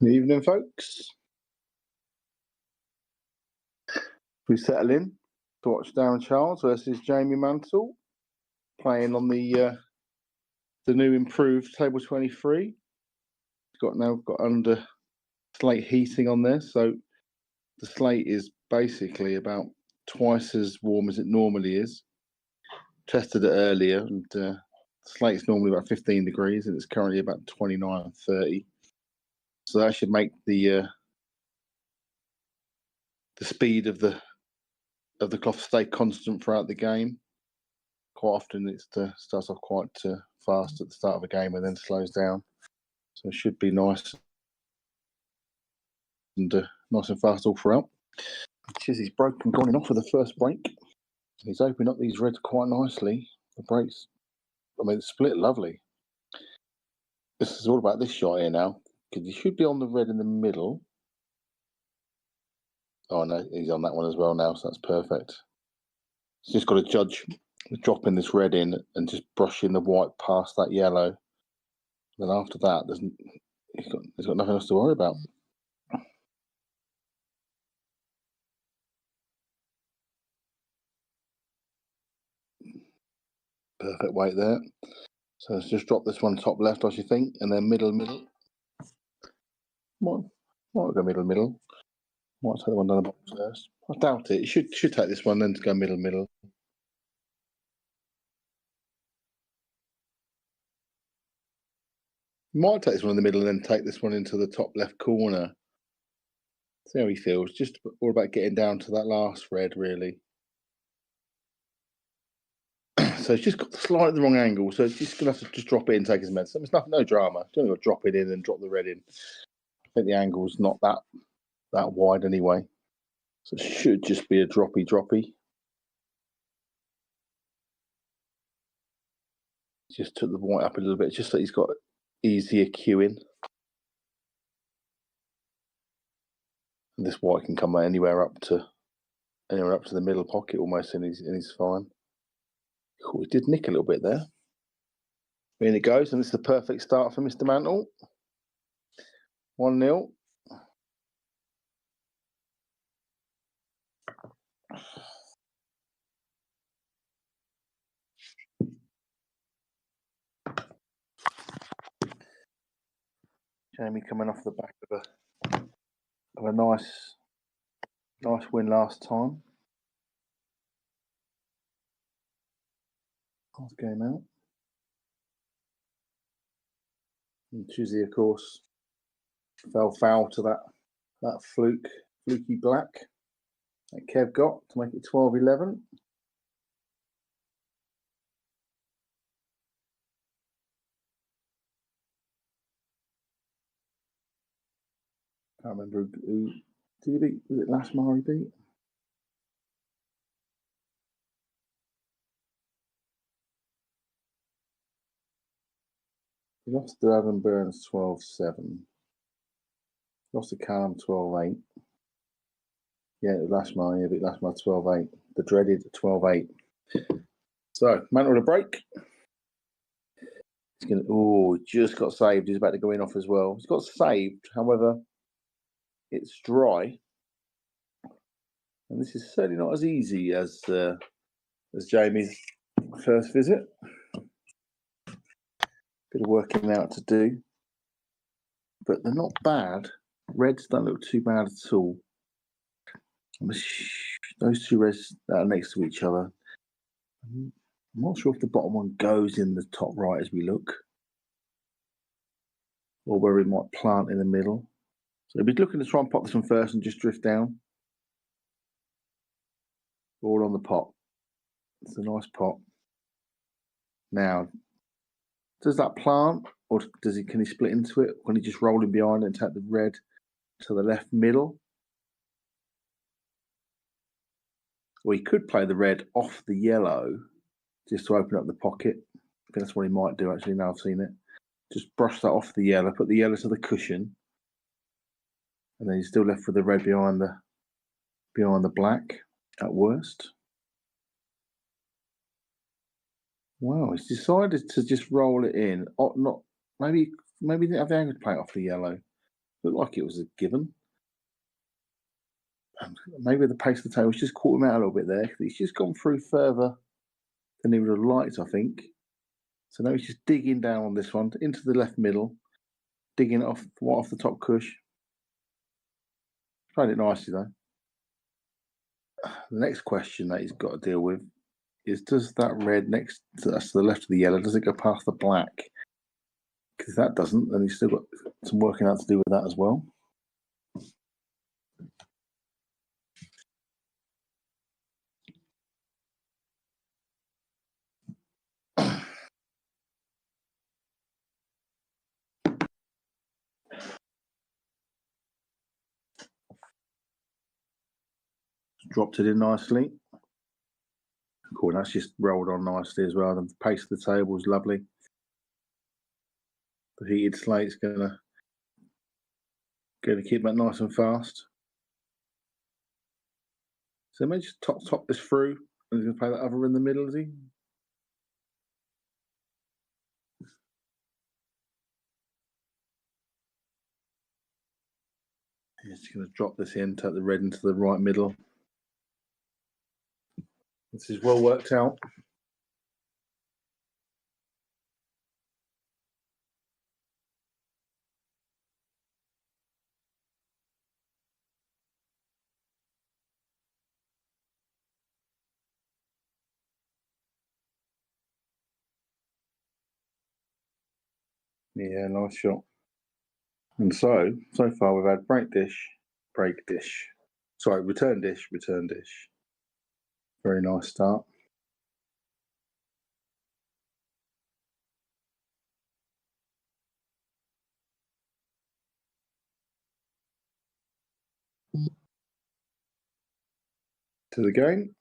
Good evening, folks. We settle in to watch Darren Charles versus Jamie Mansell playing on the new improved table 23. We've got under slate heating on there, so the slate is basically about twice as warm as it normally is. Tested it earlier, and the slate's normally about 15 degrees, and it's currently about 29, 30. So that should make the speed of the cloth stay constant throughout the game. Quite often it starts off quite fast at the start of a game and then slows down. So it should be nice and fast all throughout. Chizzy's broken, gone off with the first break. He's opened up these reds quite nicely. The breaks, split lovely. This is all about this shot here now, because he should be on the red in the middle. Oh no, he's on that one as well now, so that's perfect. He's just got to judge dropping this red in and just brushing the white past that yellow. Then after that, he's got nothing else to worry about. Perfect weight there. So let's just drop this one top left, I should think, and then middle. Might go middle. Might take the one down the bottom first. I doubt it. You should take this one then to go middle. Might take this one in the middle and then take this one into the top left corner. See how he feels. Just all about getting down to that last red, really. So it's just got slightly the wrong angle. So it's just going to have to just drop it and take his medicine. It's no drama. You don't got to drop it in and drop the red in. I think the angle's not that wide anyway. So it should just be a droppy. Just took the white up a little bit, just so he's got easier cueing. And this white can come anywhere up to the middle pocket almost, and he's fine. Cool, he did nick a little bit there. In it goes, and it's the perfect start for Mr. Mantle. 1-0. Jamie coming off the back of a nice win last time. Last game out. And Chizzy, of course, fell foul to that fluky black that Kev got to make it 12-11. Can't remember who did he beat. Was it Lasmar he beat? He lost to Evan Burns 12-7. Lost to Callum 12-8. Yeah, Lasmar. Yeah, beat Lasmar 12-8. The dreaded 12-8. So, Mantle to break. He's just got saved. He's about to go in off as well. He's got saved. However, it's dry. And this is certainly not as easy as Jamie's first visit. Bit of working out to do. But they're not bad. Reds don't look too bad at all. Those two reds that are next to each other. I'm not sure if the bottom one goes in the top right as we look. Or where it might plant in the middle. So we'll be looking to try and pop this one first and just drift down. All on the pot. It's a nice pot. Now, does that plant, or can he split into it? Or can he just roll in behind it and take the red to the left middle? Or he could play the red off the yellow just to open up the pocket. I think that's what he might do, actually, now I've seen it. Just brush that off the yellow, put the yellow to the cushion. And then he's still left with the red behind the black at worst. Wow, he's decided to just roll it in. Maybe he didn't have the angle to play it off the yellow. Looked like it was a given. Maybe the pace of the table has just caught him out a little bit there. He's just gone through further than he would have liked, I think. So now he's just digging down on this one into the left middle, digging it off the top cush. Played it nicely though. The next question that he's got to deal with is, does that red next to the left of the yellow, does it go past the black? Because if that doesn't, then he's still got some working out to do with that as well. Dropped it in nicely. Cool, that's just rolled on nicely as well. The pace of the table is lovely. The heated slate's gonna keep that nice and fast. So maybe just top this through, and he's gonna play that other in the middle, is he? He's just gonna drop this in, take the red into the right middle. This is well worked out. Yeah, nice shot. And so far we've had break dish, sorry, return dish. Very nice start. To the game.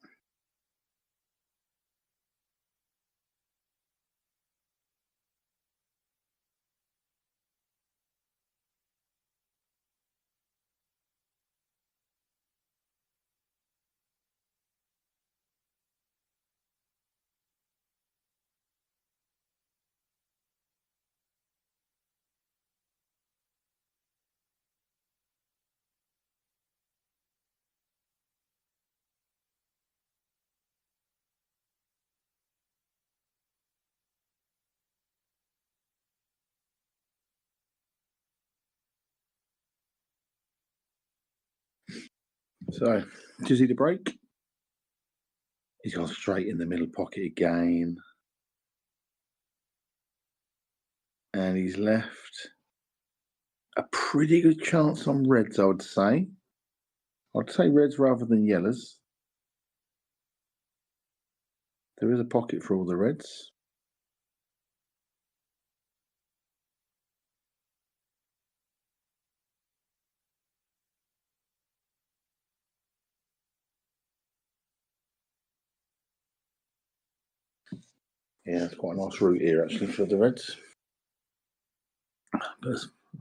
So, does he the break? He's gone straight in the middle pocket again. And he's left a pretty good chance on reds, I would say. I'd say reds rather than yellows. There is a pocket for all the reds. Yeah, it's quite a nice route here actually for the reds. There's a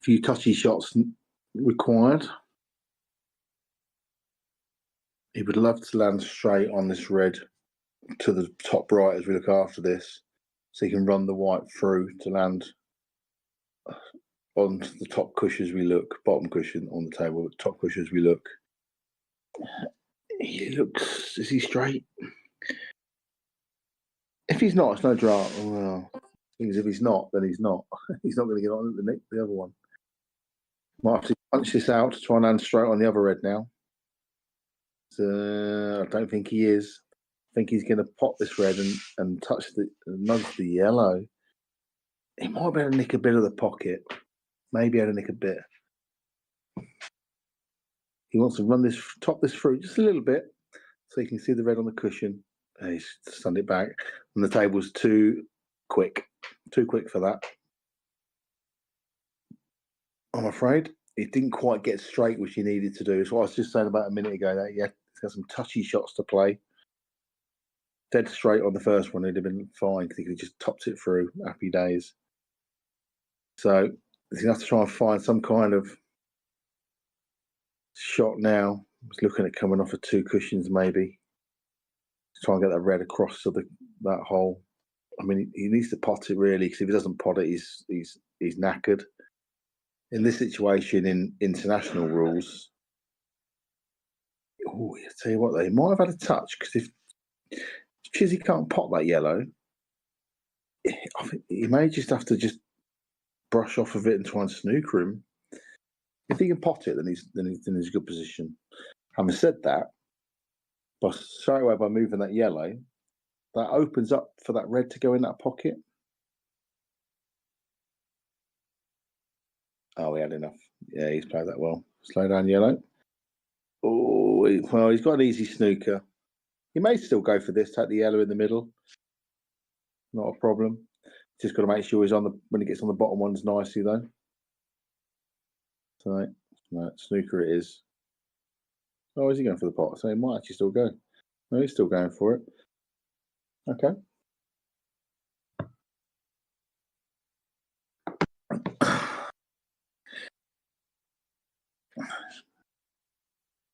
few touchy shots required. He would love to land straight on this red to the top right as we look after this, so he can run the white through to land on the top cushion as we look, bottom cushion on the table, top cushion as we look. He looks, is he straight? If he's not, it's no drama. Well, if he's not, then he's not. He's not going to get on the other one. Might have to punch this out to try and land straight on the other red now. I don't think he is. I think he's going to pop this red and touch nudge the yellow. He might be able to nick a bit of the pocket. Maybe able to nick a bit. He wants to top this through just a little bit, so you can see the red on the cushion. He's stunned it back, and the table's too quick for that. I'm afraid it didn't quite get straight, which he needed to do. It's what I was just saying about a minute ago. That he's got some touchy shots to play. Dead straight on the first one, he'd have been fine because he could have just topped it through. Happy days. So he's going to have to try and find some kind of shot now. He's looking at coming off of two cushions, maybe. Try and get that red across to that hole. I mean, he needs to pot it really, because if he doesn't pot it, he's knackered. in this situation in international rules, oh, I tell you what, they might have had a touch because if Chizzy can't pot that yellow, I think he may just have to just brush off of it and try and snooker him. If he can pot it, then he's in a good position. Having said that, but straight away by moving that yellow, that opens up for that red to go in that pocket. Oh, he had enough. Yeah, he's played that well. Slow down yellow. Oh, well, he's got an easy snooker. He may still go for this, take the yellow in the middle. Not a problem. Just got to make sure he's on the when he gets on the bottom ones nicely though. So no, snooker it is. Oh, is he going for the pot? So he might actually still go. No, he's still going for it. Okay.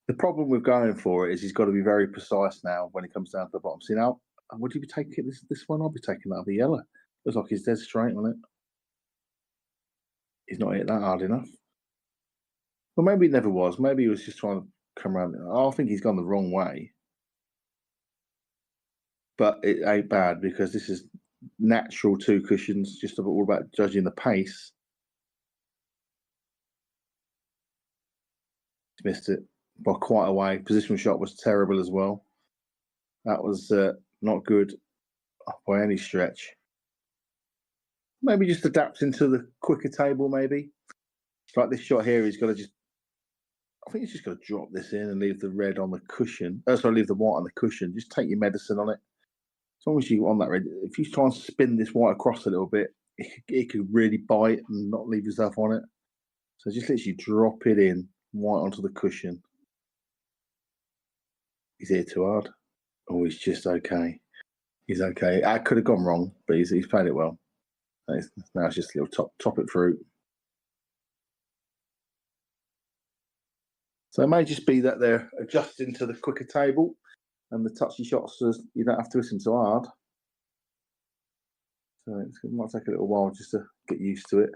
The problem with going for it is he's got to be very precise now when it comes down to the bottom. See now, would you be taking this one? I'll be taking that other yellow. Looks like he's dead straight on it. He's not hit that hard enough. Well, maybe it never was. Maybe he was just trying to come around. I think he's gone the wrong way. But it ain't bad because this is natural two cushions, just all about judging the pace. Missed it by quite a way. Positional shot was terrible as well. That was not good by any stretch. Maybe just adapt into the quicker table, maybe. Like this shot here, he's got to just, I think he's just got to drop this in and leave the red on the cushion. Sorry, leave the white on the cushion. Just take your medicine on it. As long as you on that red, if you try and spin this white across a little bit, it could really bite and not leave yourself on it. So just literally drop it in, white onto the cushion. He's here too hard. Oh, he's just okay. He's okay. I could have gone wrong, but he's played it well. Now it's just a little top it through. So it may just be that they're adjusting to the quicker table and the touchy shots, you don't have to listen so hard. So it might take a little while just to get used to it.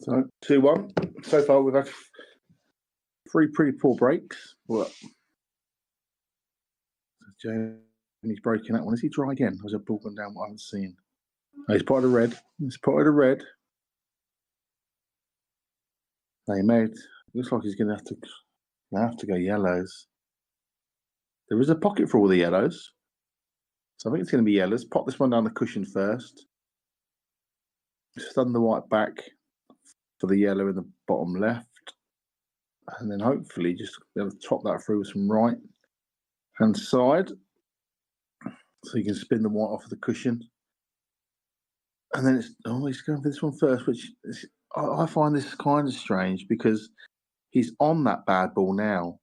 So 2-1. So far we've had 3 pretty poor breaks. What? Jamie's breaking that one. Is he dry again? Or is it ball gone down what I haven't seen? Oh, he's potted a red. He's potted a red. They made. Looks like he's going to have to go yellows. There is a pocket for all the yellows. So I think it's going to be yellows. Pop this one down the cushion first. Stun the white back for the yellow in the bottom left. And then hopefully just be able to top that through with some right hand side. So you can spin the white off of the cushion. And then he's going for this one first, which is, I find this kind of strange because he's on that bad ball now.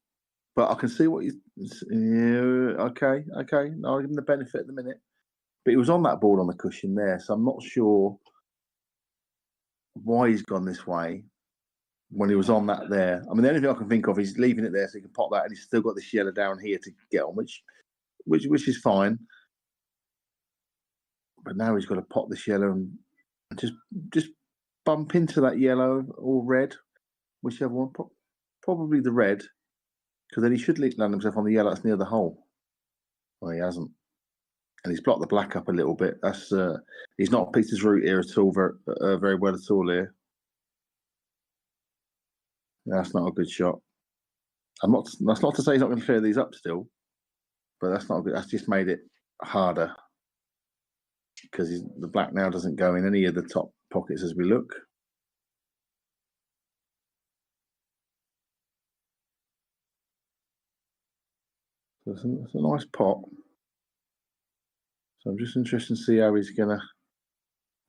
But I can see what he's. Yeah, okay. No, I'll give him the benefit at the minute. But he was on that ball on the cushion there, so I'm not sure why he's gone this way when he was on that there. I mean, the only thing I can think of is leaving it there so he can pop that, and he's still got this yellow down here to get on, which is fine. But now he's got to pop this yellow and just bump into that yellow or red, whichever one. Probably the red, because then he should land himself on the yellow that's near the hole. Well, he hasn't. And he's blocked the black up a little bit. That's he's not picked his route here at all very well at all here. That's not a good shot. That's not to say he's not going to clear these up still, but that's not good. That's just made it harder because the black now doesn't go in any of the top pockets as we look. So it's a nice pot. So I'm just interested to see how he's going to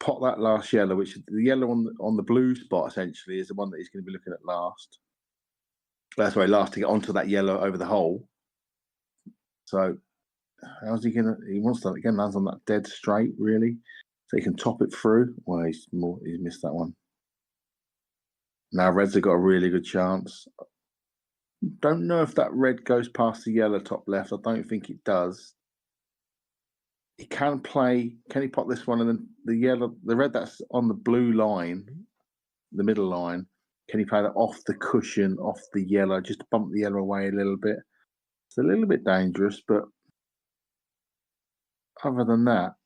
pot that last yellow, which the yellow on the blue spot essentially is the one that he's going to be looking at last. That's why last to get onto that yellow over the hole. So how's he gonna? He wants to again lands on that dead straight really, so he can top it through. Well, he's missed that one. Now reds have got a really good chance. Don't know if that red goes past the yellow top left. I don't think it does. He can play. Can he pop this one and then the red that's on the blue line, the middle line? Can he play that off the cushion, off the yellow, just to bump the yellow away a little bit? It's a little bit dangerous, but other than that,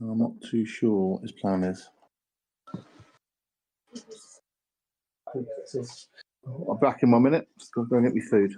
I'm not too sure what his plan is. I'll be back in 1 minute. Just go and get me food.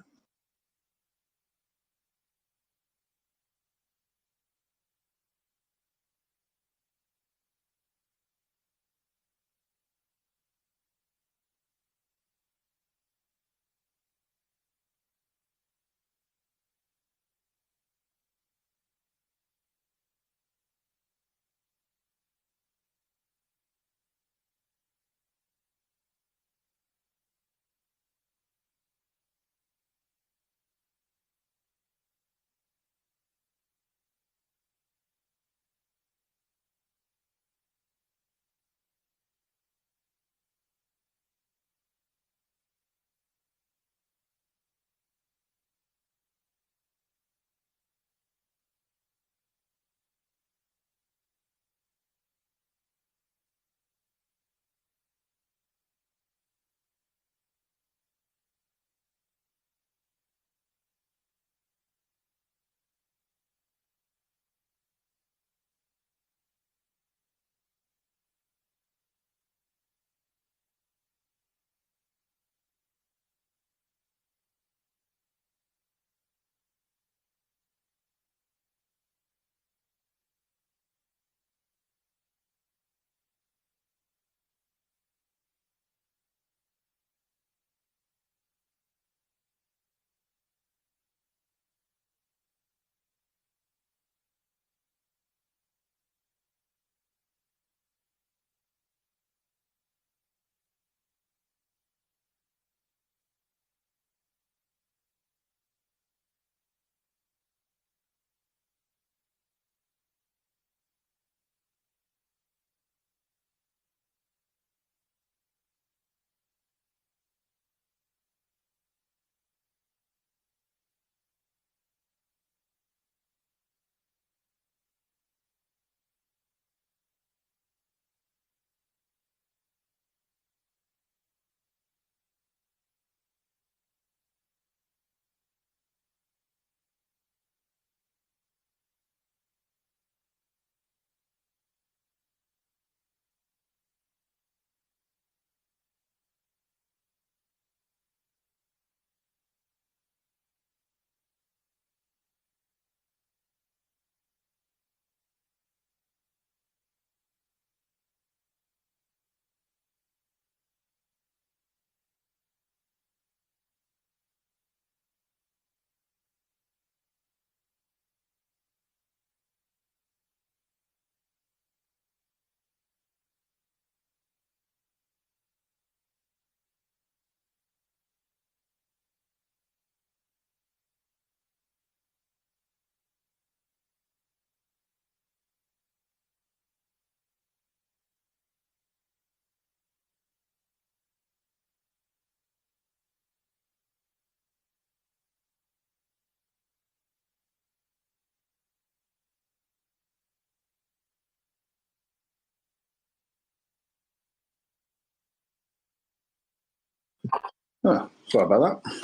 Oh, sorry about that.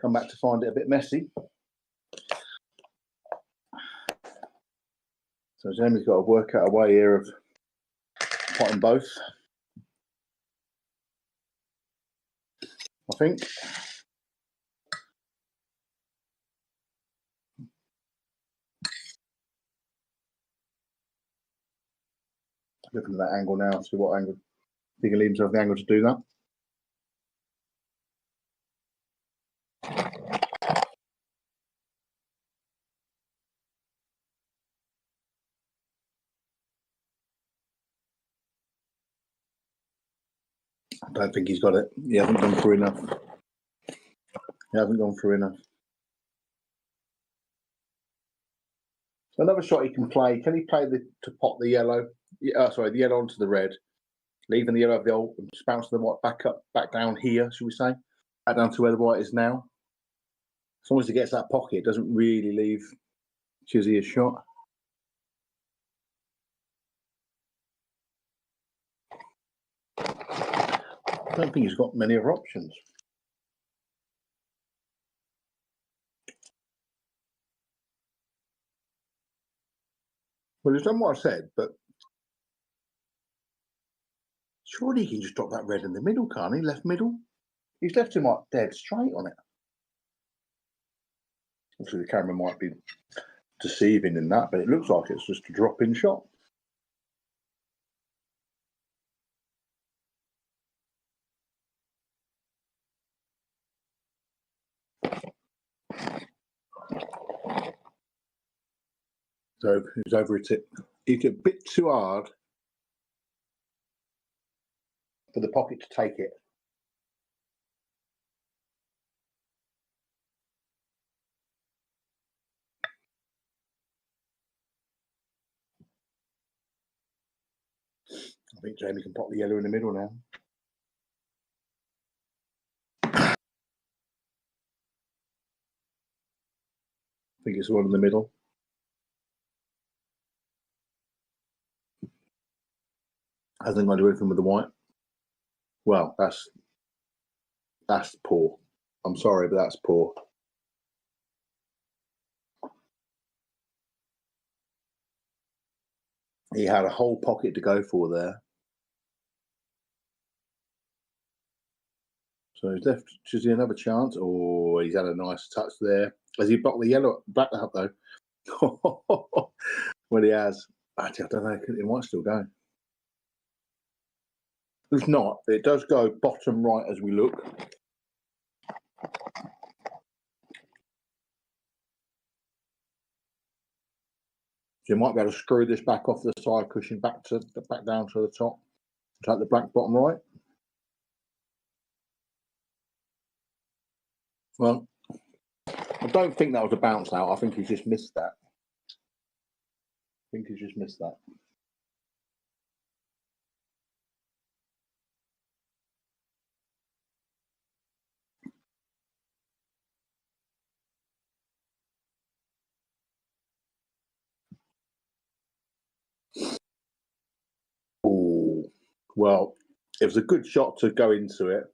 Come back to find it a bit messy. So Jamie's got to work out a way here of potting both, I think. Looking at that angle now, see what angle he can leave himself the angle to do that. I don't think he's got it. He hasn't gone through enough. He hasn't gone through enough. So another shot he can play. Can he play to pot the yellow? Sorry, the yellow onto the red, leaving the yellow of the old, just bounce the white back down here, should we say? Back down to where the white is now. As long as he gets that pocket, it doesn't really leave Chizzy a shot. I don't think he's got many other options. Well, he's done what I said, but surely he can just drop that red in the middle, can't he? Left middle. He's left him like dead straight on it. Obviously, the camera might be deceiving in that, but it looks like it's just a drop-in shot. So he's over it. He's a bit too hard for the pocket to take it. I think Jamie can pop the yellow in the middle now. I think it's the one in the middle. Hasn't got to do anything with the white. Well, that's poor. I'm sorry, but that's poor. He had a whole pocket to go for there. So he's left Chizzy another chance. Oh, he's had a nice touch there. Has he blocked the yellow back up though? Well, he has. Actually, I don't know. It might still go. If not, it does go bottom right as we look. So you might be able to screw this back off the side cushion back down to the top. Take the black bottom right. Well, I don't think that was a bounce out. I think he's just missed that. Oh, well, it was a good shot to go into it.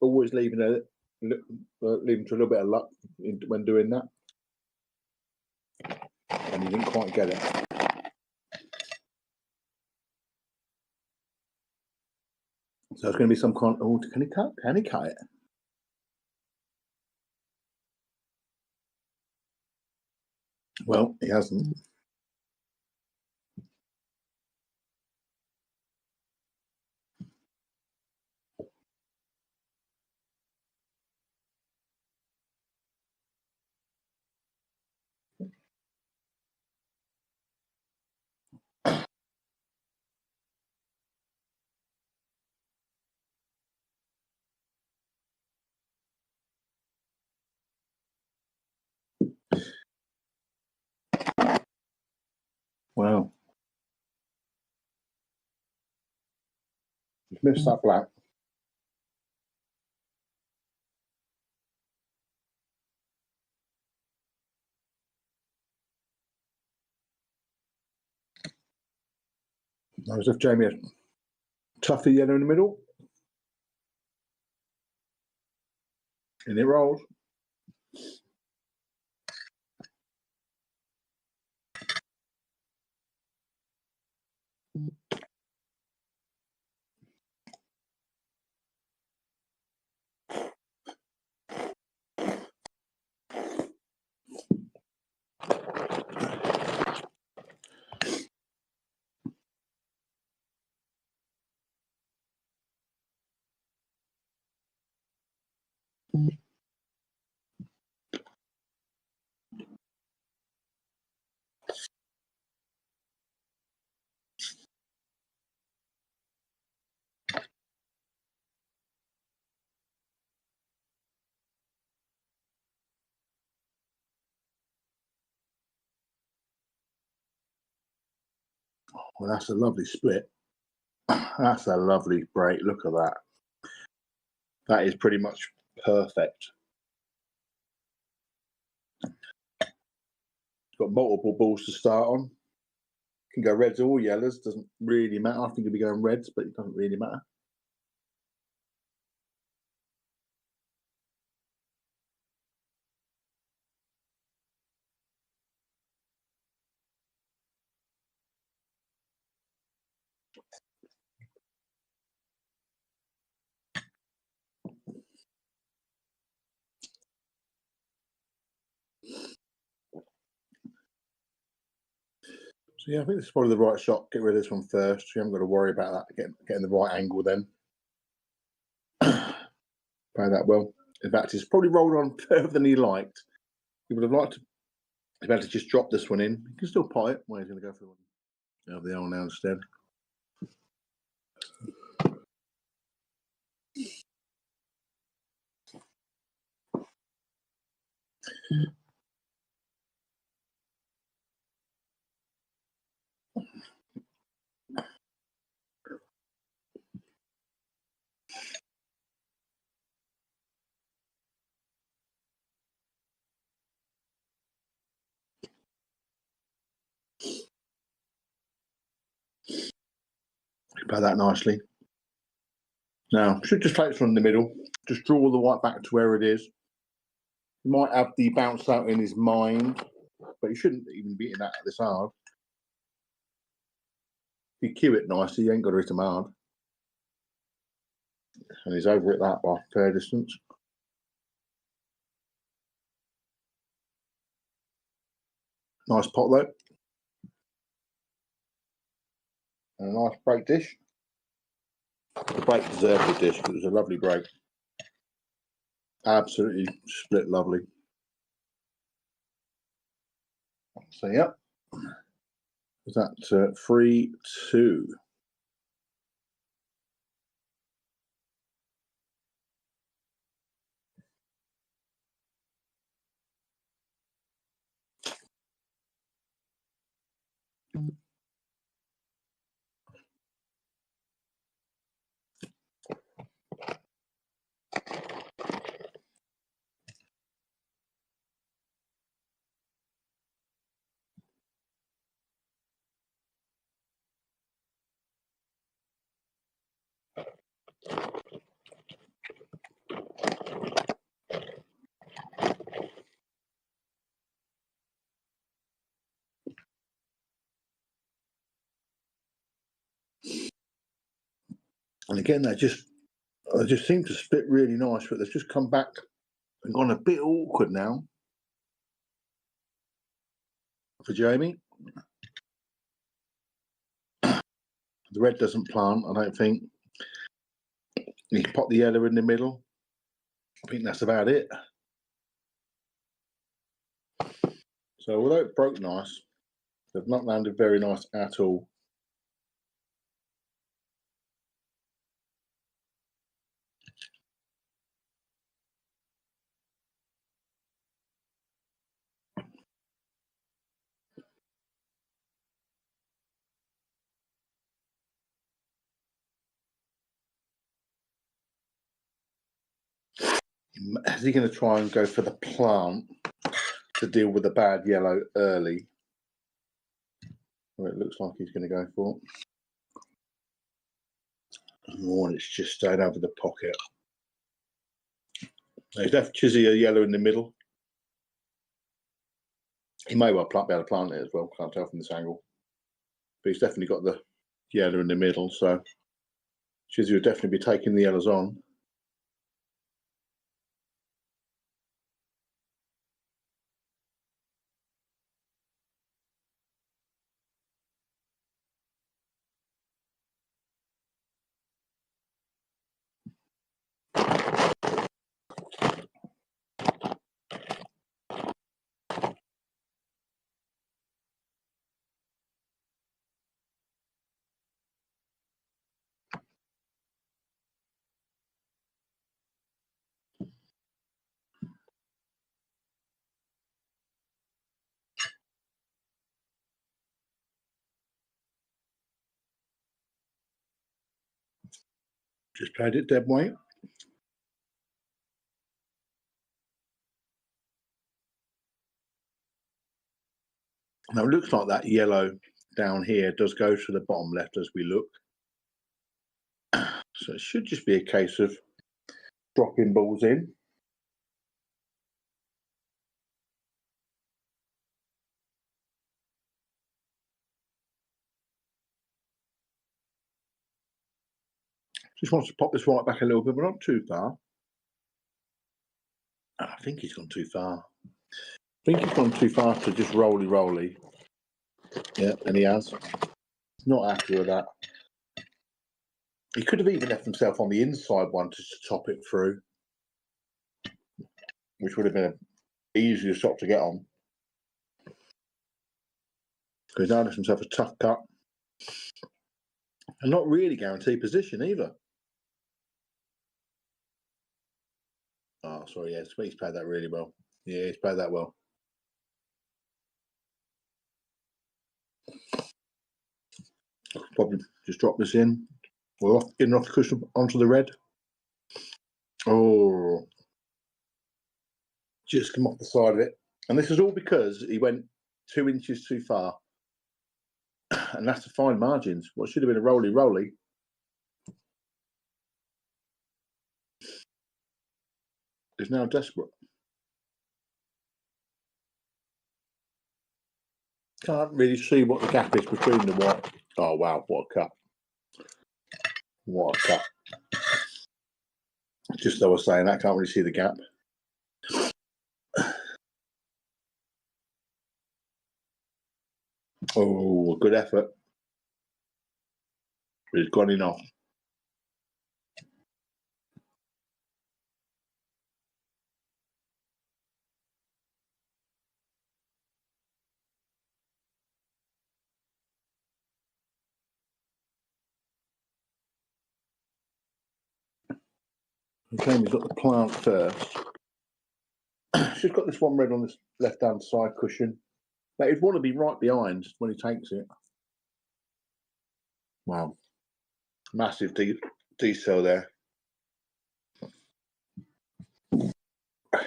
Always leaving to a little bit of luck when doing that, and he didn't quite get it. So it's going to be some kind. Oh, can he cut? Can he cut it? Well, he hasn't. Wow. He's missed that black. As if Jamie had tougher yellow in the middle. And it rolls. Well, that's a lovely split. That's a lovely break. Look at that. That is pretty much perfect. Got multiple balls to start on. Can go reds or yellows. Doesn't really matter. I think it'll be going reds, but it doesn't really matter. So yeah, I think this is probably the right shot. Get rid of this one first. You haven't got to worry about that. Getting the right angle then. Play that well. In fact, it's probably rolled on further than he liked. He would have liked to be able to just drop this one in. He can still pot it. Well, he's going to go for the one of the L now instead. Play that nicely. Now, should just take this one in the middle. Just draw the white back to where it is. He might have the bounce out in his mind, but he shouldn't even be hitting that this hard. If you cue it nicely, you ain't got to hit him hard. And he's over it that by a fair distance. Nice pot though. And a nice break dish. The break deserved the dish because it was a lovely break. Absolutely split lovely. So, yep. Was that 3-2? And again, they just seem to split really nice, but they've just come back and gone a bit awkward now for Jamie. The red doesn't plant, I don't think. He's popped the yellow in the middle. I think that's about it. So although it broke nice, they've not landed very nice at all. Is he going to try and go for the plant to deal with the bad yellow early? Well, it looks like he's going to go for it. Oh, and it's just stayed over the pocket. He's left Chizzy a yellow in the middle. He may well be able to plant it as well. Can't tell from this angle. But he's definitely got the yellow in the middle, so Chizzy would definitely be taking the yellows on. Just played it dead weight. Now it looks like that yellow down here does go to the bottom left as we look. So it should just be a case of dropping balls in. Just wants to pop this right back a little bit, but not too far. I think he's gone too far. I think he's gone too far to just roly. Yeah, and he has. Not happy with that. He could have even left himself on the inside one to top it through, which would have been an easier shot to get on. Because now left himself a tough cut. And not really guaranteed position either. Oh, sorry, yeah, he's played that really well. Yeah, he's played that well. Probably just drop this in. We're off, in off the cushion onto the red. Oh, just come off the side of it. And this is all because he went 2 inches too far. And that's the fine margins. What should have been a roly. Is now desperate. Can't really see what the gap is between the white. Oh, wow, what a cut. What a cut. Just as I was saying, I can't really see the gap. Oh, good effort. But it's gone enough. Okay, we've got the plant first. She's got this one red on this left-hand side cushion. But he'd want to be right behind when he takes it. Wow. Massive detail there.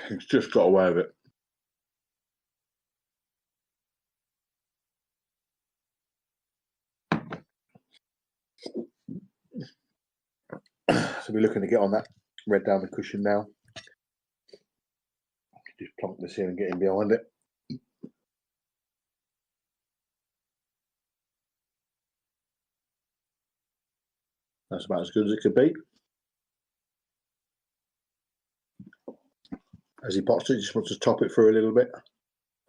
He's just got away with it. So we're looking to get on that red down the cushion now. Just plonk this in and get in behind it. That's about as good as it could be. As he pots it, just wants to top it through a little bit.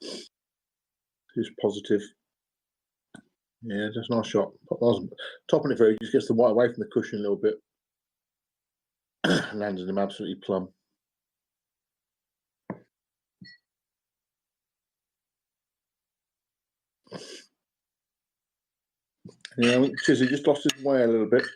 Just positive. Yeah, just a nice shot. Topping it through, just gets the white away from the cushion a little bit. Lands in him absolutely plumb. Yeah, Chizzy just lost his way a little bit.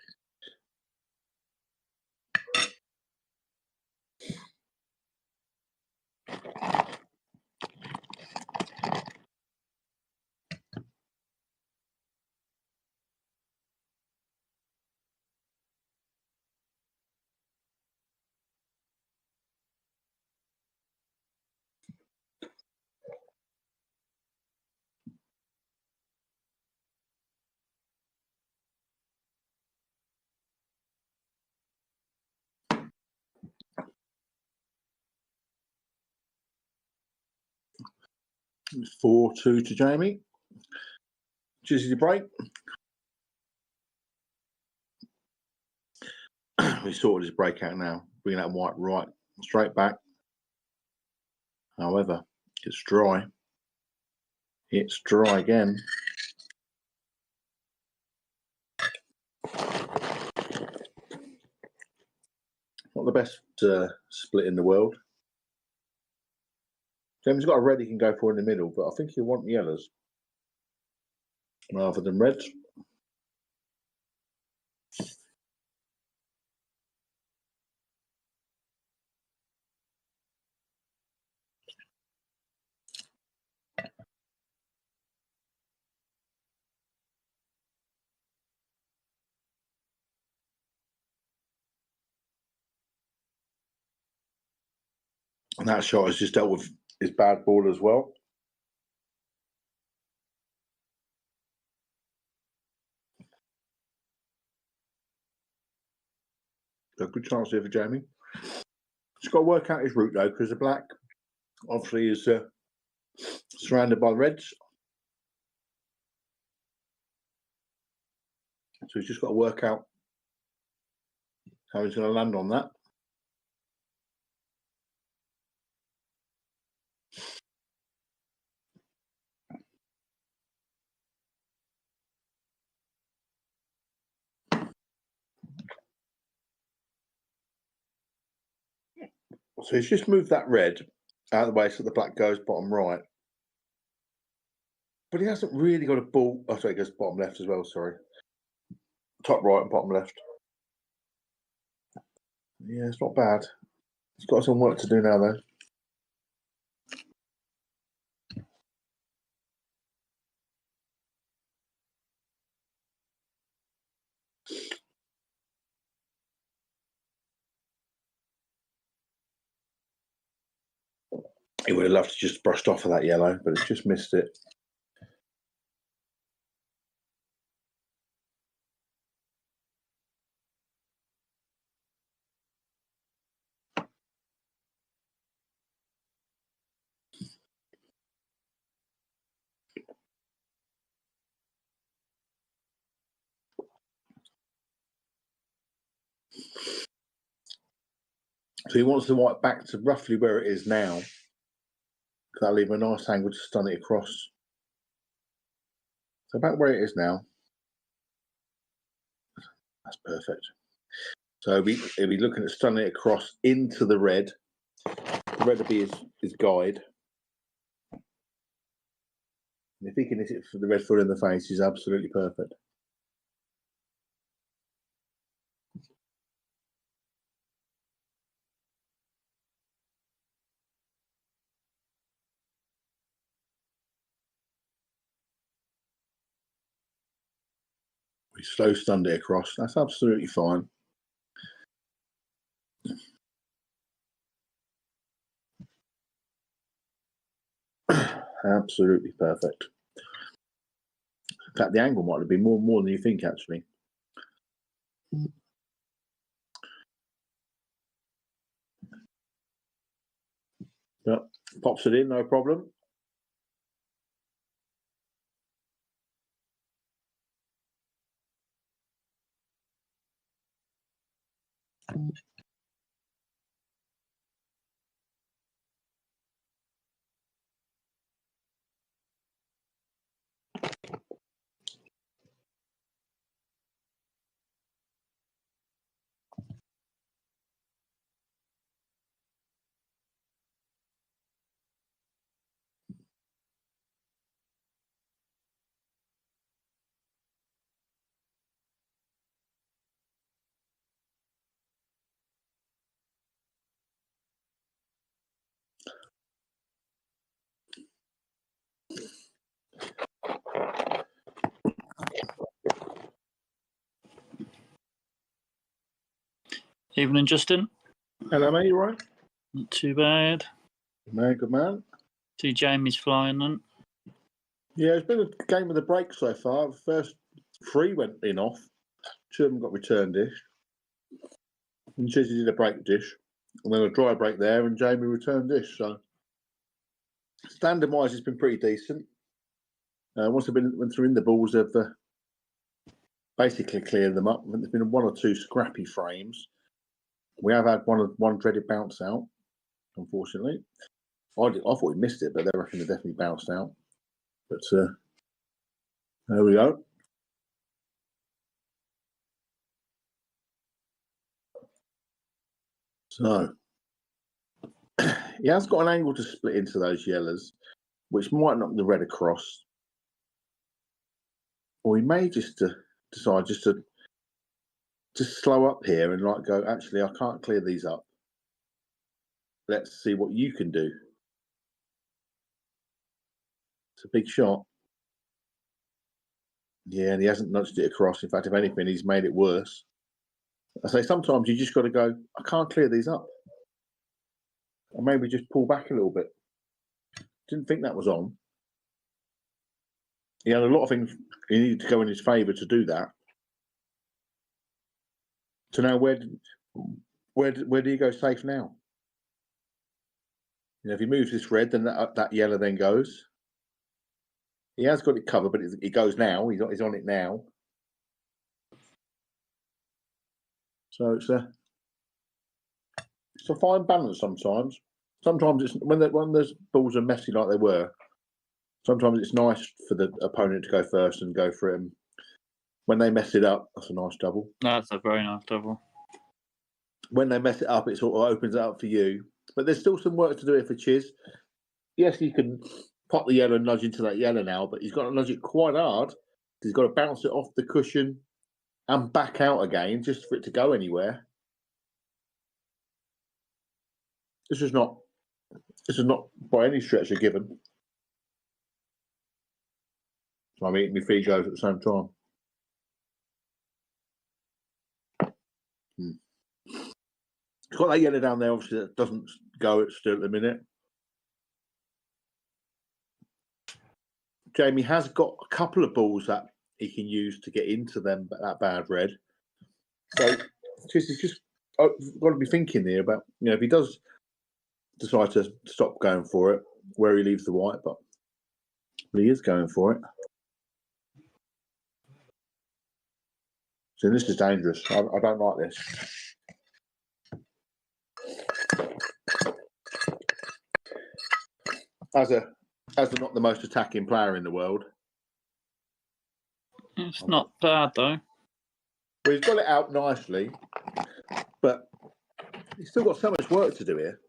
It's 4-2 to Jamie. Chizzy to break. We sorted his breakout now. Bringing that white right straight back. However, it's dry. It's dry again. Not the best split in the world. Jamie's got a red he can go for in the middle, but I think he'll want yellows rather than reds. And that shot has just dealt with his bad ball as well. So good chance here for Jamie. He's got to work out his route though, because the black obviously is surrounded by the reds. So he's just got to work out how he's going to land on that. So he's just moved that red out of the way so the black goes bottom right. But he hasn't really got a ball. Oh, sorry, it goes bottom left as well, sorry. Top right and bottom left. Yeah, it's not bad. He's got some work to do now, though. He would have loved to just brushed off of that yellow, but it's just missed it. So he wants the white back to roughly where it is now. That'll leave a nice angle to stun it across. So back where it is now. That's perfect. So he'll be looking at stunning it across into the red. The red will be his guide. And if he can hit it for the red foot in the face, he's absolutely perfect. He slow stunned it across. That's absolutely fine. Absolutely perfect. In fact, the angle might have been more than you think, actually. But pops it in, no problem. Evening, Justin. Hello, mate. You right? Not too bad. Good man. See Jamie's flying then. Yeah, it's been a game of the break so far. The first 3 went in off. 2 of them got return dish. And Chizzy did a break dish. And then a dry break there, and Jamie returned dish. So standard wise, it's been pretty decent. Once they've went through in the balls, they've basically cleared them up. There's been 1 or 2 scrappy frames. We have had one dreaded bounce out, unfortunately. I thought we missed it, but they reckon it definitely bounced out. But there we go. So he has got an angle to split into those yellows, which might knock the red across. Or he may just decide just to slow up here and like go, actually, I can't clear these up. Let's see what you can do. It's a big shot. Yeah, and he hasn't nudged it across. In fact, if anything, he's made it worse. I say sometimes you just got to go, I can't clear these up. Or maybe just pull back a little bit. Didn't think that was on. He had a lot of things he needed to go in his favour to do that. So now where do you go safe now? You know, if he moves this red, then that yellow then goes. He has got it covered, but it goes now. He's on it now. So it's a fine balance sometimes. Sometimes it's when those balls are messy like they were. Sometimes it's nice for the opponent to go first and go for him. When they mess it up, that's a nice double. That's a very nice double. When they mess it up, it sort of opens it up for you. But there's still some work to do here for Chiz. Yes, you can pop the yellow and nudge into that yellow now, but he's got to nudge it quite hard. He's got to bounce it off the cushion and back out again just for it to go anywhere. This is not by any stretch a given. So I'm eating my feet goes at the same time. It's got that yellow down there, obviously, that doesn't go still at the minute. Jamie has got a couple of balls that he can use to get into that bad red. So he's just got to be thinking there about, you know, if he does decide to stop going for it, where he leaves the white, but he is going for it. So this is dangerous. I don't like this. As not the most attacking player in the world. It's not bad though. Well, he's got it out nicely, but he's still got so much work to do here.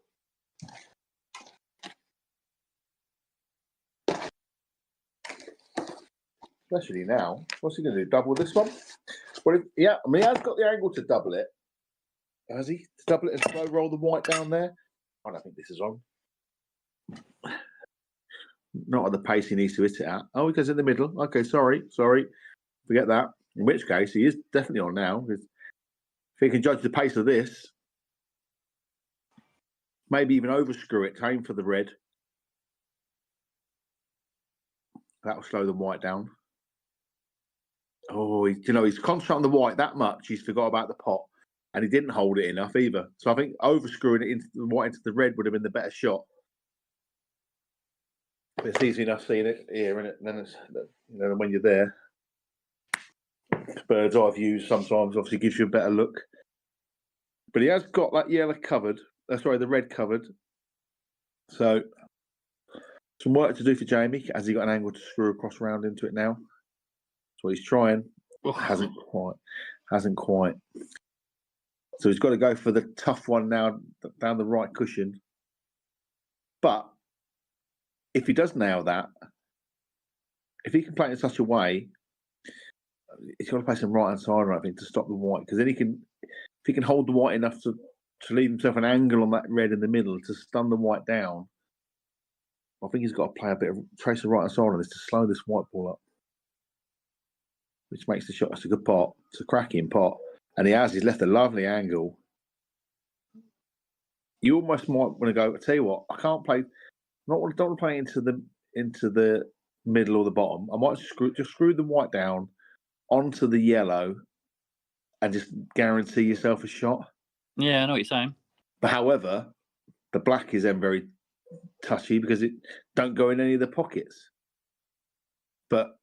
Especially now. What's he going to do? Double this one? Well, yeah, I mean, he has got the angle to double it. Has he? To double it and slow roll the white down there? I don't think this is on. Not at the pace he needs to hit it at. Oh, he goes in the middle. Okay, sorry. Forget that. In which case, he is definitely on now. If he can judge the pace of this, maybe even overscrew it, aim for the red. That will slow the white down. Oh, he's concentrating on the white that much, he's forgot about the pot. And he didn't hold it enough either. So I think overscrewing it into the white into the red would have been the better shot. But it's easy enough seeing it here, isn't it? And then it's, you know, when you're there, bird's eye views sometimes obviously gives you a better look. But he has got that yellow covered. The red covered. So some work to do for Jamie. Has he got an angle to screw across round into it now? That's what he's trying. Hasn't quite. So he's got to go for the tough one now down the right cushion. But if he does nail that, if he can play it in such a way, he's got to play some right hand side, I think, to stop the white. Because then if he can hold the white enough to leave himself an angle on that red in the middle to stun the white down, I think he's got to play a bit of trace of right hand side on this to slow this white ball up, which makes the shot. It's a good pot. It's a cracking pot. And he's left a lovely angle. You almost might want to go, I tell you what, I can't play, don't want to play into the middle or the bottom. I might just screw the white down onto the yellow and just guarantee yourself a shot. Yeah, I know what you're saying. But however, the black is then very touchy because it don't go in any of the pockets. But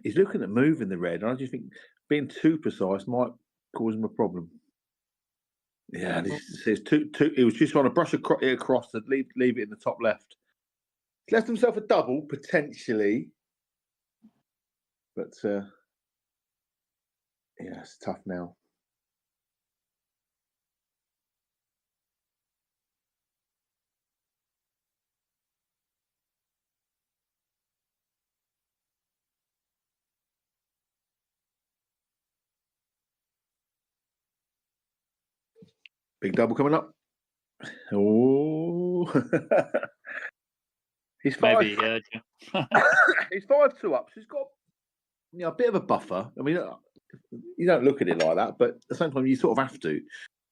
he's looking at moving the red, and I just think being too precise might cause him a problem. Yeah, this is too. He was just trying to brush it across and leave it in the top left. He's left himself a double potentially, but yeah, it's tough now. Big double coming up. Oh, he's five. Maybe, He's 5-2 up. So he's got a bit of a buffer. I mean, you don't look at it like that, but at the same time, you sort of have to. If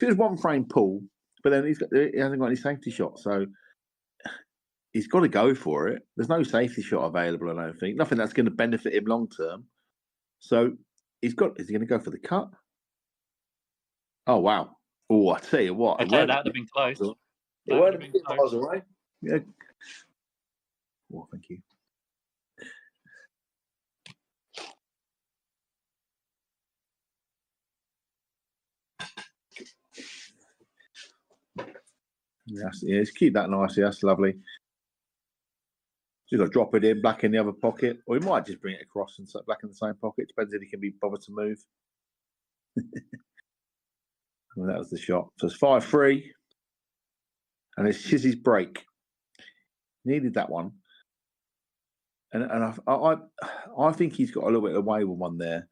it was one frame pull, but then he hasn't got any safety shots, so he's got to go for it. There's no safety shot available, I don't think. Nothing that's going to benefit him long term. So is he going to go for the cut? Oh, wow. Oh, I tell you what. That would have been close. It would have been miles away. Yeah. Well, thank you. Yes, yeah, just keep that nicely. That's lovely. Just got to drop it in, black in the other pocket, or he might just bring it across and black in the same pocket. Depends if he can be bothered to move. Well, that was the shot. So it's 5-3, and it's Chizzy's break. Needed that one, and I think he's got a little bit away with one there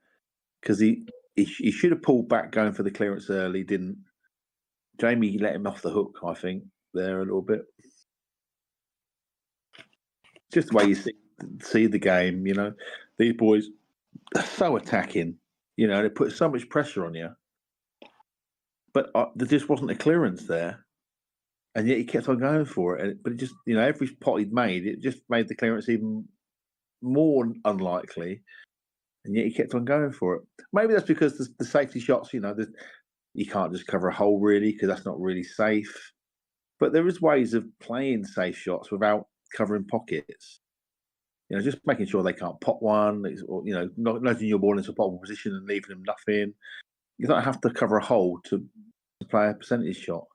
because he should have pulled back going for the clearance early. Didn't. Jamie let him off the hook, I think, there a little bit. Just the way you see the game, you know. These boys are so attacking, you know, they put so much pressure on you. But there just wasn't a clearance there. And yet he kept on going for it. But it just, you know, every pot he'd made, it just made the clearance even more unlikely. And yet he kept on going for it. Maybe that's because the safety shots, you know, you can't just cover a hole really because that's not really safe. But there is ways of playing safe shots without covering pockets. You know, just making sure they can't pot one, or, you know, not nudging your ball into a potable position and leaving them nothing. You don't have to cover a hole to play a percentage shot.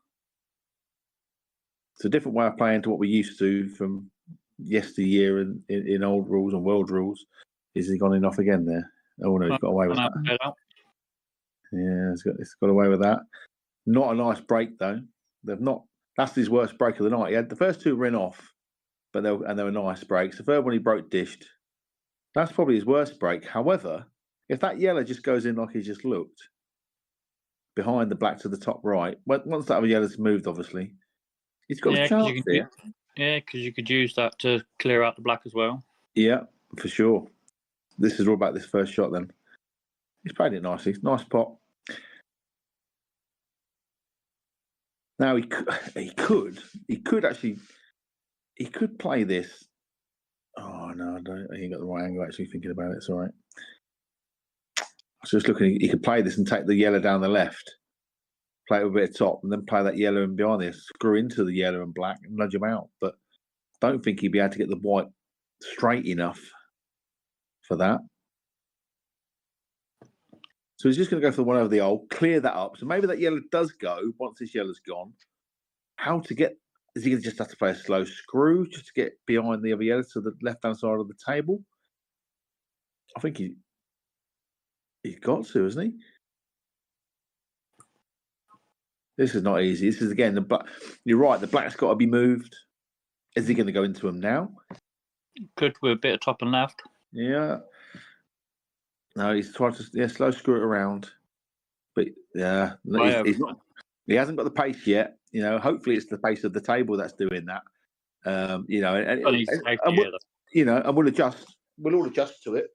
It's a different way of playing to what we used to from yesteryear in old rules and world rules. Is he gone in off again there? Oh no, he's got away with that. Yeah, it's got away with that. Not a nice break though. They've not. That's his worst break of the night. He had the first two ran off, but they were nice breaks. The third one he broke dished. That's probably his worst break. However, if that yellow just goes in like he just looked behind the black to the top right, once that other yellow's moved, obviously, he's got a chance there. Yeah, because you could use that to clear out the black as well. Yeah, for sure. This is all about this first shot then. He's played it nicely. Nice pot. Now he could play this. Oh no, I ain't got the right angle actually thinking about it. It's all right. I was just looking. He could play this and take the yellow down the left, play it with a bit of top, and then play that yellow and behind this, screw into the yellow and black and nudge him out. But I don't think he'd be able to get the white straight enough for that. So he's just going to go for the one over the hole, clear that up. So maybe that yellow does go once this yellow's gone. How to get? Is he going to just have to play a slow screw just to get behind the other yellow to the left-hand side of the table? I think he's got to, hasn't he? This is not easy. This is, again, the black. You're right, the black's got to be moved. Is he going to go into him now? Could with a bit of top and left. Yeah. No, he's trying to slow screw it around. But yeah, he's not. He hasn't got the pace yet. You know, hopefully it's the pace of the table that's doing that. You know, and we'll adjust. We'll all adjust to it.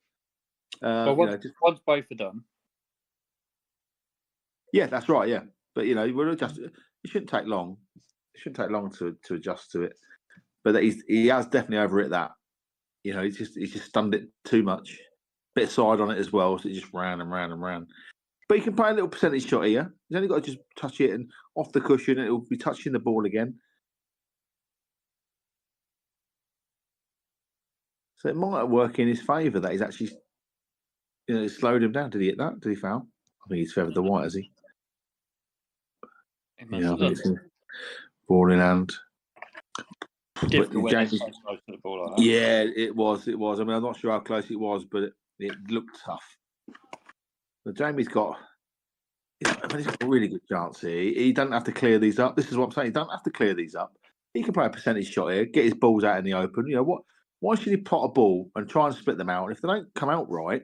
Well, once both are done. Yeah, that's right. Yeah, but you know, we'll adjust. It shouldn't take long. It shouldn't take long to adjust to it. But he has definitely overhit that. You know, he's just stunned it too much. Bit of side on it as well, so it just ran and ran and ran. But you can play a little percentage shot here. He's only got to just touch it and off the cushion, and it'll be touching the ball again. So it might work in his favour that he's actually, you know, slowed him down. Did he hit that? Did he foul? I think he's feathered the white, has he? Yeah, I think it's ball in hand. Yeah, it was. I mean, I'm not sure how close it was, but it looked tough. But Jamie's got a really good chance here. He doesn't have to clear these up. This is what I'm saying. He doesn't have to clear these up. He can play a percentage shot here, get his balls out in the open. You know what? Why should he pot a ball and try and split them out? And if they don't come out right,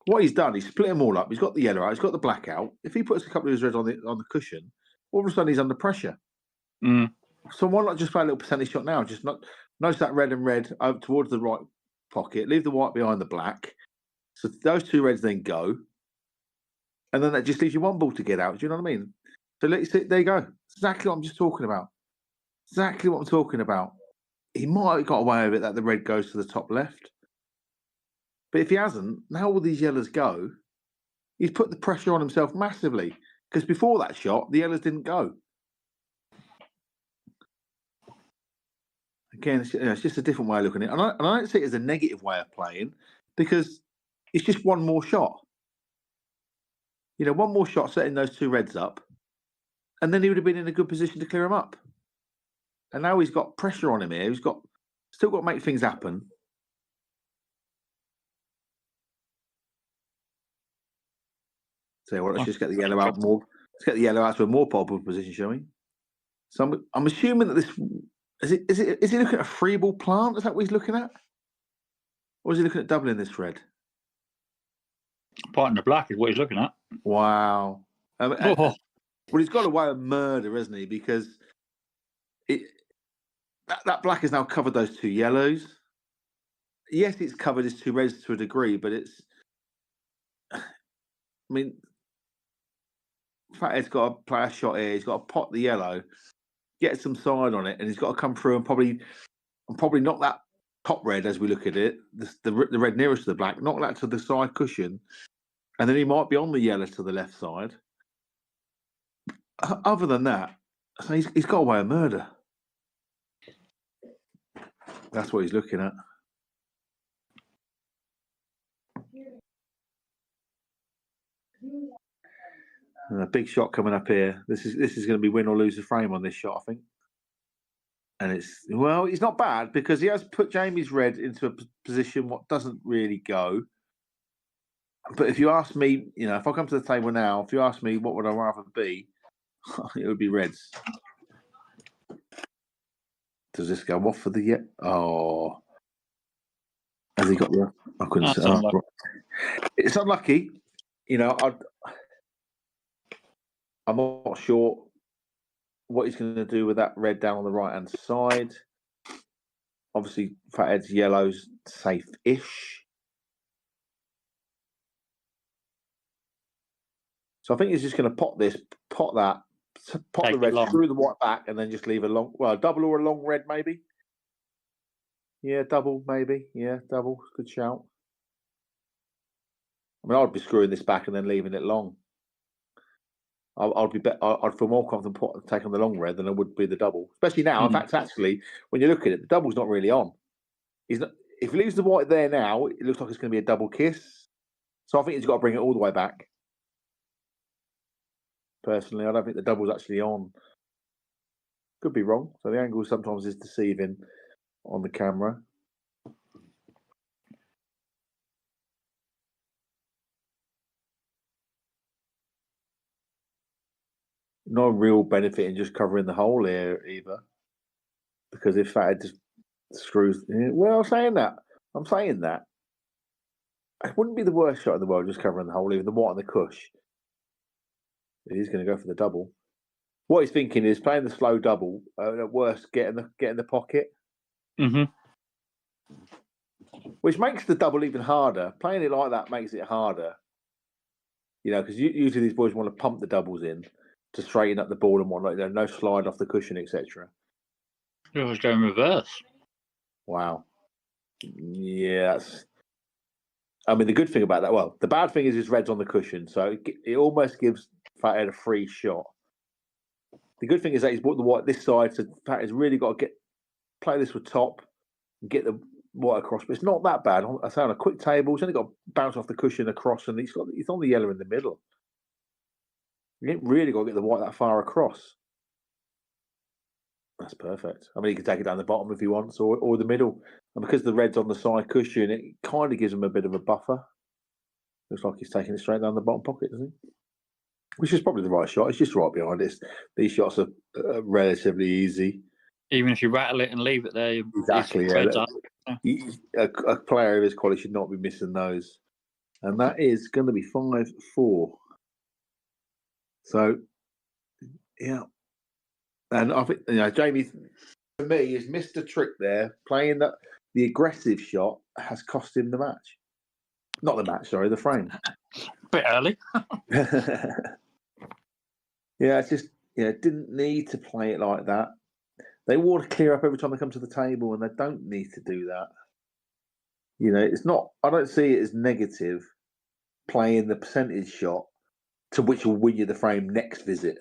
what he's done, he's split them all up. He's got the yellow out. He's got the black out. If he puts a couple of his reds on the cushion, all of a sudden he's under pressure. Mm. So why not just play a little percentage shot now? Just nudge that red and red over towards the right pocket, leave the white behind the black. So those two reds then go. And then that just leaves you one ball to get out. Do you know what I mean? So let's see, there you go. Exactly what I'm just talking about. Exactly what I'm talking about. He might have got away with it that the red goes to the top left. But if he hasn't, now all these yellows go, he's put the pressure on himself massively. Because before that shot, the yellows didn't go. Again, it's just a different way of looking at it. And I don't see it as a negative way of playing because it's just one more shot. You know, one more shot setting those two reds up, and then he would have been in a good position to clear them up. And now he's got pressure on him here. He's still got to make things happen. So let's just get the yellow out more. Let's get the yellow out to a more popular position, shall we? So I'm assuming that this is he looking at a free ball plant? Is that what he's looking at? Or is he looking at doubling this red? Part in the black is what he's looking at. Wow. Well, he's got away with murder, hasn't he? Because that black has now covered those two yellows. Yes, it's covered his two reds to a degree, but it's. I mean, Fathead's got to play a shot here. He's got to pot the yellow, get some side on it, and he's got to come through and probably knock that top red as we look at it, the red nearest to the black, knock that to the side cushion, and then he might be on the yellow to the left side. Other than that, he's got away with murder. That's what he's looking at. And a big shot coming up here. This is going to be win or lose the frame on this shot, I think. And it's not bad because he has put Jamie's red into a position what doesn't really go. But if you ask me, you know, if I come to the table now, if you ask me what would I rather be, it would be reds. Does this go off for the yet? Oh, has he got the? I couldn't say. Oh, it's unlucky. You know, I'm not sure what he's going to do with that red down on the right-hand side. Obviously, Fathead's yellow's safe-ish. So I think he's just going to pot that, pot the red through the white back, and then just leave a double or a long red maybe. Yeah, double maybe. Yeah, double. Good shout. I mean, I'd be screwing this back and then leaving it long. I'd feel more confident taking the long red than I would be the double, especially now. In fact, actually, when you look at it, the double's not really on. He's not. If he leaves the white there now, it looks like it's going to be a double kiss. So I think he's got to bring it all the way back. Personally, I don't think the double's actually on. Could be wrong. So the angle sometimes is deceiving on the camera. No real benefit in just covering the hole here either, because if Fathead just screws, well, I'm saying that it wouldn't be the worst shot in the world just covering the hole, even the white on the cush. He's going to go for the double. What he's thinking is playing the slow double. At worst, get in the pocket, which makes the double even harder. Playing it like that makes it harder. You know, because usually these boys want to pump the doubles in to straighten up the ball and whatnot. You know, no slide off the cushion, etc. It was going reverse. Wow. Yeah, I mean, the good thing about that, well, the bad thing is his red's on the cushion, so it almost gives Fathead a free shot. The good thing is that he's brought the white this side, so Fathead's really got to play this with top and get the white across. But it's not that bad. I say on a quick table, he's only got to bounce off the cushion across, and he's on the yellow in the middle. You ain't really got to get the white that far across. That's perfect. I mean, he can take it down the bottom if he wants, or the middle. And because the red's on the side cushion, it kind of gives him a bit of a buffer. Looks like he's taking it straight down the bottom pocket, doesn't he? Which is probably the right shot. It's just right behind it. These shots are relatively easy. Even if you rattle it and leave it there, exactly. Yeah. A player of his quality should not be missing those. And that is going to be 5-4. So, yeah. And I think, you know, Jamie, for me, has missed a trick there. Playing the aggressive shot has cost him the match. Not the match, sorry, the frame. Bit early. Yeah, it's just didn't need to play it like that. They want to clear up every time they come to the table, and they don't need to do that. It's not. I don't see it as negative playing the percentage shot to which will win you the frame next visit.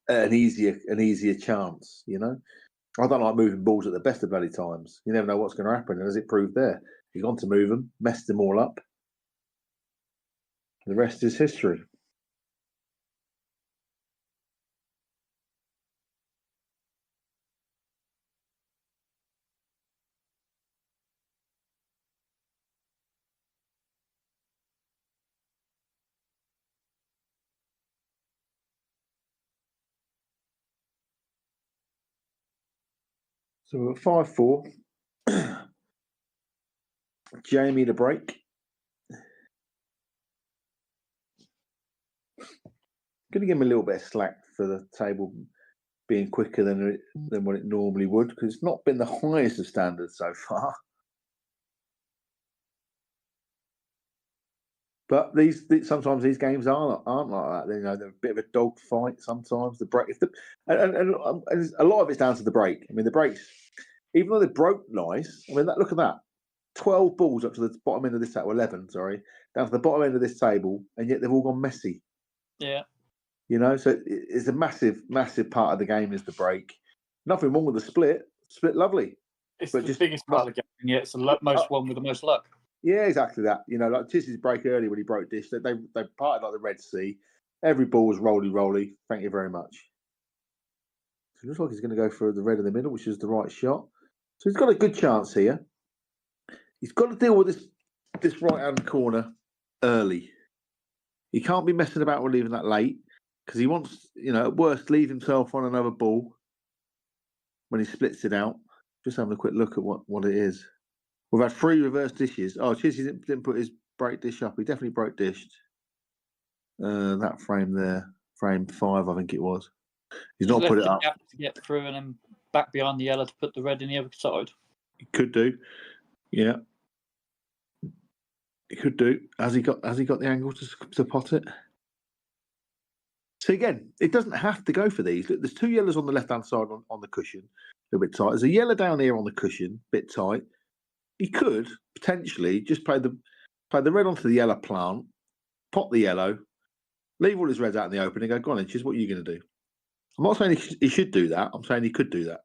An easier chance. I don't like moving balls at the best of bloody times. You never know what's going to happen, and as it proved there, he's gone to move them, messed them all up. The rest is history. So we're at 5-4. Jamie to break. Going to give him a little bit of slack for the table being quicker than what it normally would, because it's not been the highest of standards so far. But sometimes these games aren't like that. They're a bit of a dogfight sometimes. The break, and a lot of it's down to the break. I mean, the breaks, even though they broke nice. I mean, look at that. 12 balls up to the bottom end of this table, 11, sorry, down to the bottom end of this table, and yet they've all gone messy. Yeah. So it's a massive, massive part of the game is the break. Nothing wrong with the split. Split lovely. It's the biggest part of the game, yeah. It's the most one with the most luck. Yeah, exactly that. Like Tizzy's break early when he broke dish, they parted like the Red Sea. Every ball was roly. Thank you very much. So it looks like he's going to go for the red in the middle, which is the right shot. So he's got a good chance here. He's got to deal with this right-hand corner early. He can't be messing about with leaving that late because he wants, at worst, leave himself on another ball when he splits it out. Just having a quick look at what it is. We've had 3 reverse dishes. Oh, Chizzy didn't put his break dish up. He definitely broke dished. That frame there, frame 5, I think it was. He's not put it up. To get through and then back behind the yellow to put the red in the other side. He could do, yeah. He could do. Has he got the angle to pot it? So again, it doesn't have to go for these. Look, there's 2 yellows on the left-hand side on the cushion, a little bit tight. There's a yellow down here on the cushion, a bit tight. He could potentially just play the red onto the yellow plant, pot the yellow, leave all his reds out in the open and go, go on, Inches, what are you going to do? I'm not saying he should do that. I'm saying he could do that.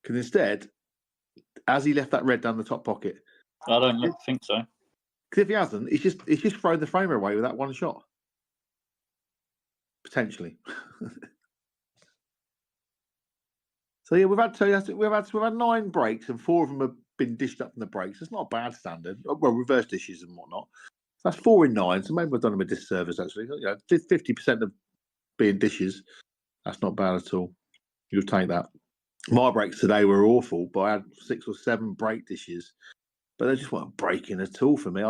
Because instead, has he left that red down the top pocket? I don't think so. Because if he hasn't, he's just thrown the framer away with that one shot. Potentially. So yeah, we've had 9 breaks and 4 of them have been dished up from the breaks. It's not a bad standard. Well, reverse dishes and whatnot. So that's 4 in 9. So maybe we've done them a disservice actually. 50% of being dishes. That's not bad at all. You'll take that. My breaks today were awful, but I had 6 or 7 break dishes. But they just weren't breaking at all for me.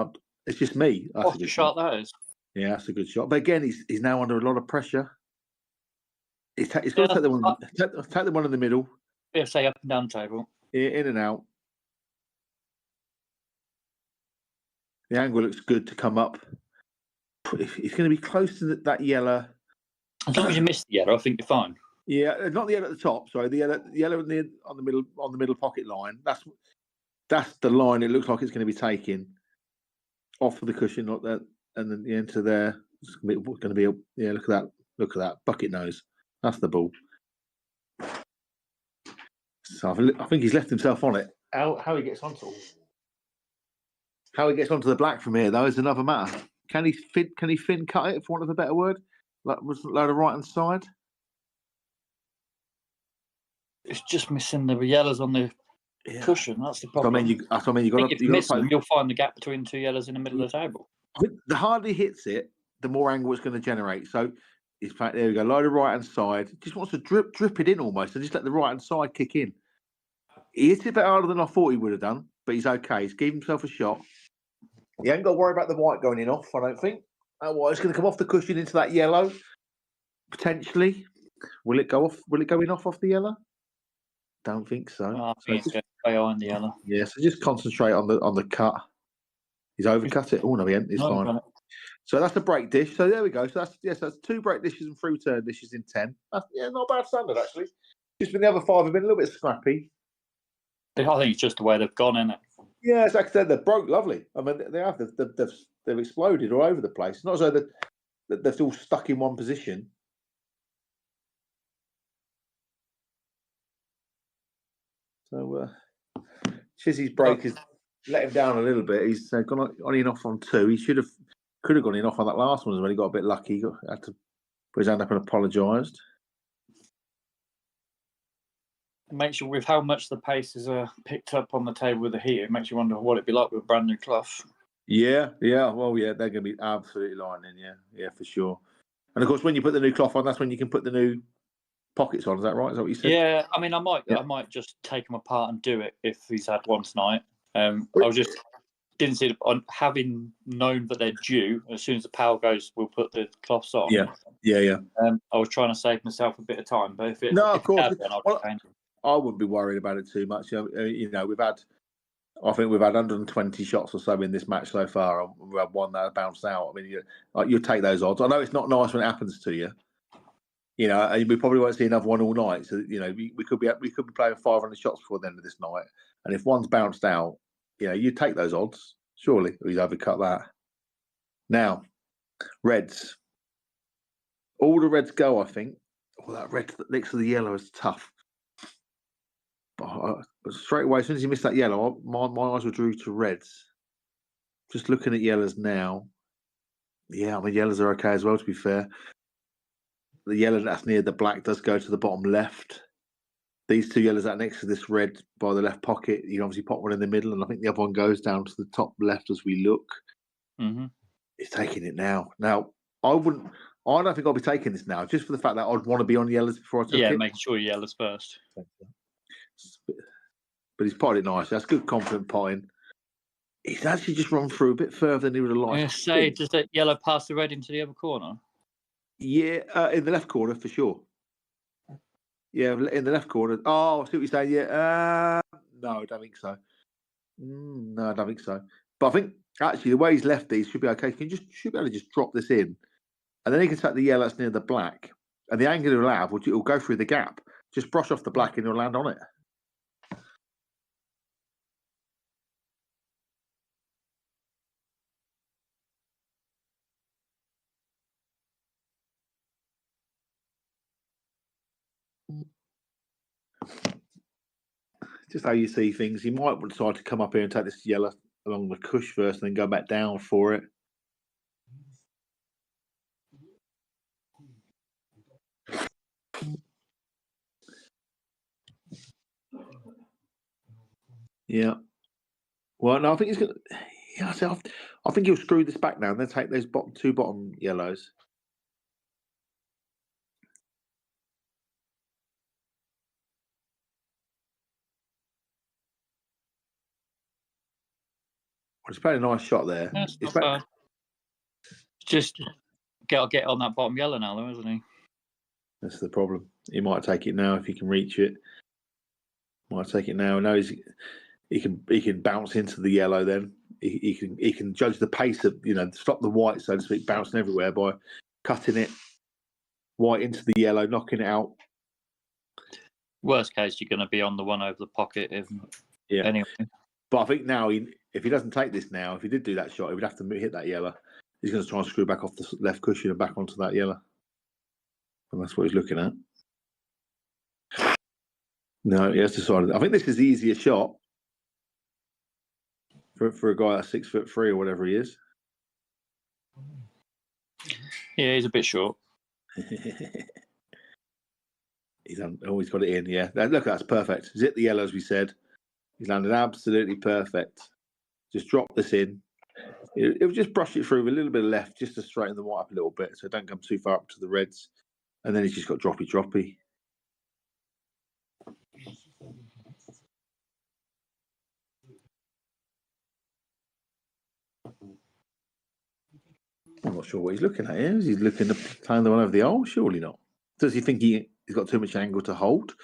It's just me. What a shot that is. Yeah, that's a good shot. But again, he's now under a lot of pressure. He's got to take the one in the middle. Yeah, say up and down the table. Yeah, in and out. The angle looks good to come up. He's going to be close to that yellow. As long as you miss the yellow, I think you're fine. Yeah, not the yellow at the top. Sorry, the yellow on the middle pocket line. That's the line. It looks like it's going to be taken off of the cushion, not that, and then into there. It's going to be yeah. Look at that bucket nose. That's the ball. So I think he's left himself on it. How he gets onto the black from here though is another matter. Can he fin cut it, for want of a better word? Like was load of right hand side. It's just missing the yellows on the cushion. That's the problem. I mean, you got to miss them. You'll find the gap between 2 yellows in the middle of the table. I think the harder he hits it, the more angle it's going to generate. So he's playing. There we go. Load of right hand side. Just wants to drip it in almost, and just let the right hand side kick in. He hit it a bit harder than I thought he would have done, but he's okay. He's given himself a shot. He ain't got to worry about the white going in off. I don't think. It's going to come off the cushion into that yellow. Potentially, will it go off? Will it go in off the yellow? Don't think so. I think it's going to go on the yellow. Yeah, so just concentrate on the cut. He's overcut it. Oh no, he ain't. It's fine. So that's a break dish. So there we go. So that's 2 break dishes and 3 return dishes in 10. That's, not a bad standard actually. Just been the other 5 have been a little bit scrappy. I think it's just the way they've gone, isn't it? Yeah, as I said, they're broke lovely. I mean, they've exploded all over the place. It's not as though they're still stuck in one position. So Chizzy's break has let him down a little bit. He's gone on and off on 2. He could have gone in off on that last one as well. He got a bit lucky. He had to put his hand up and apologised. It makes you, with how much the paces are picked up on the table with the heat, it makes you wonder what it'd be like with brand new cloth. Yeah. Well, yeah, they're going to be absolutely lightning. Yeah, for sure. And of course, when you put the new cloth on, that's when you can put the new pockets on. Is that right? Is that what you said? Yeah, I mean, I might just take them apart and do it if he's had one tonight. I was just didn't see on having known that they're due. As soon as the power goes, we'll put the cloths on. Yeah. I was trying to save myself a bit of time, but if of course. Change. I wouldn't be worried about it too much. We've had 120 shots or so in this match so far, and we've had one that bounced out. I mean, you take those odds. I know it's not nice when it happens to you. And we probably won't see another one all night. So we could be playing 500 shots before the end of this night. And if one's bounced out, you take those odds. Surely he's overcut that. Now, reds. All the reds go. I think. Well, that red next to the yellow is tough. But straight away, as soon as you missed that yellow, my eyes were drew to reds. Just looking at yellows now. Yeah, I mean, yellows are okay as well, to be fair. The yellow that's near the black does go to the bottom left. These 2 yellows that are next to this red by the left pocket, you obviously pop one in the middle, and I think the other one goes down to the top left as we look. Mm-hmm. It's taking it now. Now, I don't think I'll be taking this now, just for the fact that I'd want to be on yellows before I took it. Yeah, making sure yellows first. But he's potted it nicely. That's good, confident potting. He's actually just run through a bit further than he would have liked. Does that yellow pass the red into the other corner? Yeah, in the left corner for sure. Yeah, in the left corner. Oh, I see what you're saying. Yeah, no, I don't think so. No, I don't think so. But I think actually the way he's left these should be okay. Should be able to just drop this in, and then he can take the yellow that's near the black, and the angle he'll have will go through the gap. Just brush off the black, and he'll land on it. Just how you see things. He might decide to come up here and take this yellow along the cush first and then go back down for it. Yeah. Well, no, I think he's going to... Yeah, I think he'll screw this back now and then take those 2 bottom yellows. He's played a nice shot there. That's not bad. Just get on that bottom yellow now, though, isn't he? That's the problem. He might take it now if he can reach it. Might take it now. No, he can bounce into the yellow. Then he can judge the pace of stop the white, so to speak, bouncing everywhere by cutting it white into the yellow, knocking it out. Worst case, you're going to be on the one over the pocket. Anyway. But I think now, if he doesn't take this now, if he did do that shot, he would have to hit that yellow. He's going to try and screw back off the left cushion and back onto that yellow. And that's what he's looking at. No, he has decided. I think this is the easiest shot for a guy that's 6'3" or whatever he is. Yeah, he's a bit short. He's always got it in. Yeah, look, that's perfect. Zip the yellow, as we said. He's landed absolutely perfect. Just drop this in. It will just brush it through with a little bit of left, just to straighten the white up a little bit, so don't come too far up to the reds. And then he's just got droppy. I'm not sure what he's looking at here. Is he looking at playing the one over the hole? Surely not. Does he think he's got too much angle to hold?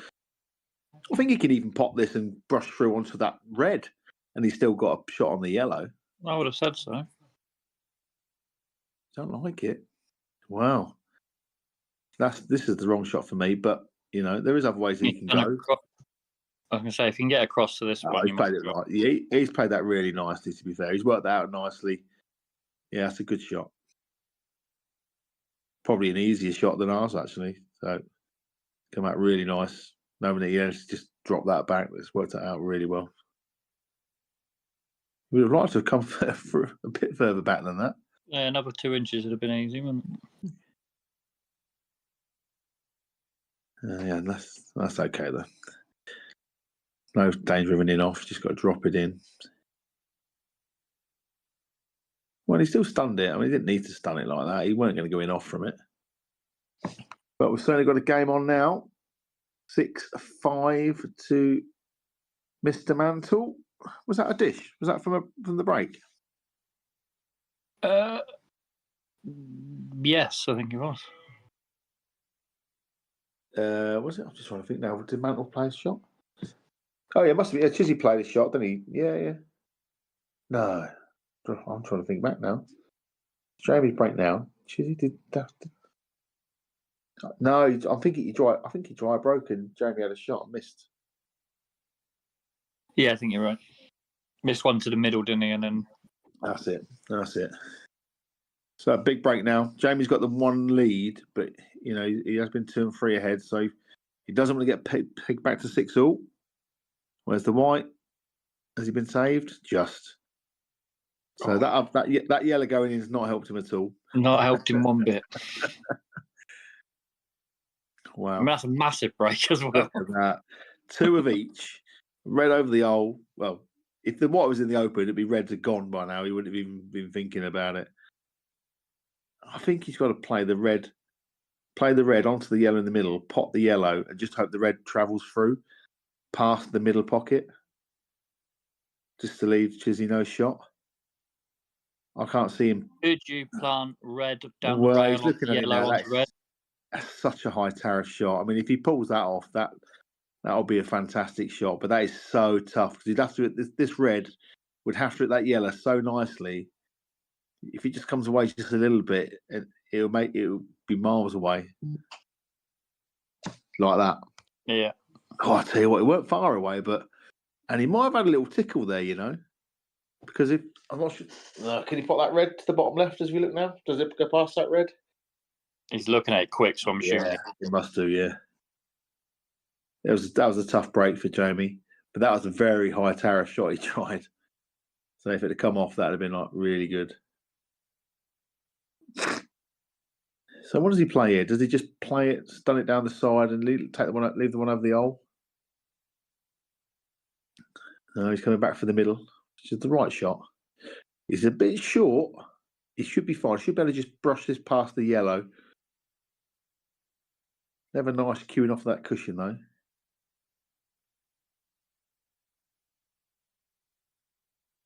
I think he can even pop this and brush through onto that red, and he's still got a shot on the yellow. I would have said so. Don't like it. Wow. This is the wrong shot for me, but you know, there is other ways that you can go. I was going to say, if you can get across to this one, He's played it right. Yeah, he's played that really nicely, to be fair. He's worked that out nicely. Yeah, that's a good shot. Probably an easier shot than ours, actually. So, come out really nice. Knowing that he has just dropped that back, it's worked that out really well. We would have liked to have come for a bit further back than that. Yeah, another 2 inches would have been easy, wouldn't it? Yeah, that's okay, though. No danger of an in off, just got to drop it in. Well, he still stunned it. I mean, he didn't need to stun it like that. He weren't going to go in off from it. But we've certainly got a game on now. 6-5 to Mr. Mantle. Was that a dish? Was that from the break? Yes, I think it was. Was it? I'm just trying to think now. Did Mantle play a shot? Oh, yeah, it must be. Yeah, Chizzy played a shot, didn't he? Yeah. No. I'm trying to think back now. Jamie's break now. Chizzy did that. No, I think he dry broke and Jamie had a shot and missed. Yeah, I think you're right. Missed one to the middle, didn't he? And then That's it. So a big break now. Jamie's got the one lead, but you know he has been 2 and 3 ahead, so he doesn't want to get picked back to 6-all. Where's the white? Has he been saved? Just. So that yellow going in has not helped him at all. Not helped him one bit. Wow. I mean, that's a massive break as well. 2 of each. Red over the hole. Well, if the white was in the open, it'd be reds are gone by now. He wouldn't have even been thinking about it. I think he's got to play the red onto the yellow in the middle, pot the yellow, and just hope the red travels through past the middle pocket, just to leave Chizzy no shot. I can't see him. Could you plant red down the rail, he's looking at yellow onto red? That's such a high tariff shot. I mean, if he pulls that off, that'll be a fantastic shot. But that is so tough because he'd have to. This red would have to hit that yellow so nicely. If he just comes away just a little bit, it'll be miles away, like that. Yeah. Oh, I tell you what, it weren't far away, and he might have had a little tickle there, you know, because if I'm not sure, can he put that red to the bottom left as we look now? Does it go past that red? He's looking at it quick, so I'm assuming. Yeah, it must do. Yeah, that was a tough break for Jamie, but that was a very high tariff shot he tried. So if it had come off, that'd have been like really good. So what does he play here? Does he just play it, stun it down the side, and leave the one over the hole? No, he's coming back for the middle, which is the right shot. He's a bit short. He should be fine. He should be able to just brush this past the yellow. Never nice queuing off that cushion though.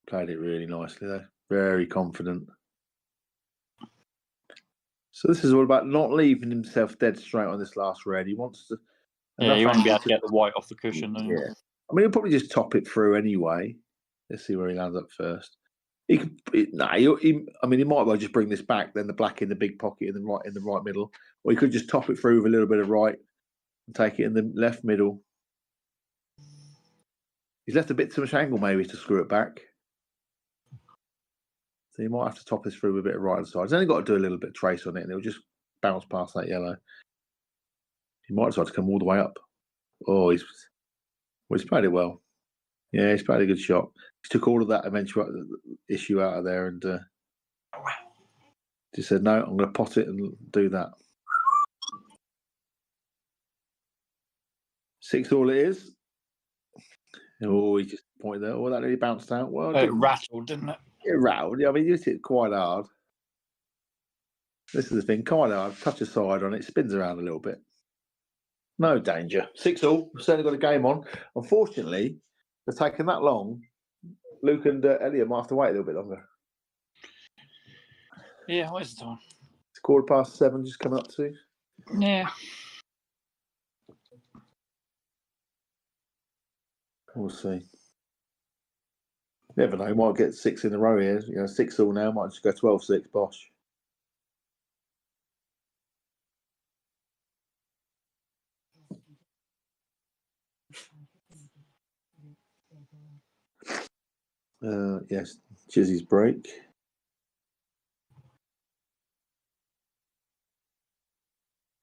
Played it really nicely though. Very confident. So this is all about not leaving himself dead straight on this last red. He wants to. Yeah, you want to be able to get the white off the cushion. Don't you? Yeah. I mean, he'll probably just top it through anyway. Let's see where he lands up first. He might well just bring this back, then the black in the big pocket in the right middle, or he could just top it through with a little bit of right and take it in the left middle. He's left a bit too much angle maybe to screw it back, so you might have to top this through with a bit of right side. He's only got to do a little bit of trace on it, and it'll just bounce past that yellow. He might decide to come all the way up. Oh, he's played it well. Yeah, he's played a good shot. He took all of that eventual issue out of there and just said, no, I'm going to pot it and do that. 6-all it is. Oh, he just pointed there. Oh, that nearly bounced out. Well, it rattled, didn't it? It rattled. Yeah, I mean, you hit it quite hard. This is the thing, quite hard. Touch a side on it, spins around a little bit. No danger. 6-all. We've certainly got a game on. Unfortunately, it's taken that long. Luke and Elliot might have to wait a little bit longer. Yeah, where's the time? It's 7:15, just coming up to. Yeah. We'll see. Never know. Might get 6 in a row here. 6-all now. Might just go 12-6. Bosh. Yes, Chizzy's break.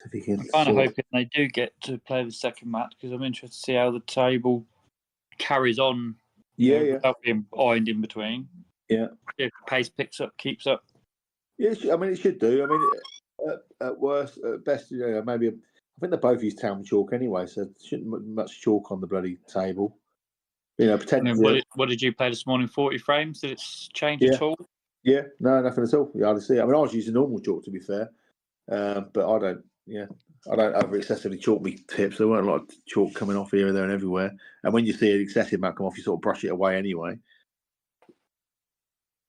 If he can I'm kind of sort- hoping they do get to play the second match because I'm interested to see how the table carries on. Yeah, yeah, Without being behind in between. yeah. If the pace picks up, keeps up. Yeah, I mean, it should do. I mean, at worst, at best, maybe. I think they both use town chalk anyway, so there shouldn't be much chalk on the bloody table. Potentially. What did you play this morning? 40 frames? Did it change Yeah. at all? Yeah, no, nothing at all. Yeah, I see. I mean, I was using normal chalk to be fair, but I don't. Yeah, I don't over excessively chalk me tips. There weren't a lot of chalk coming off here, there, and everywhere. And when you see an excessive amount come off, you sort of brush it away anyway.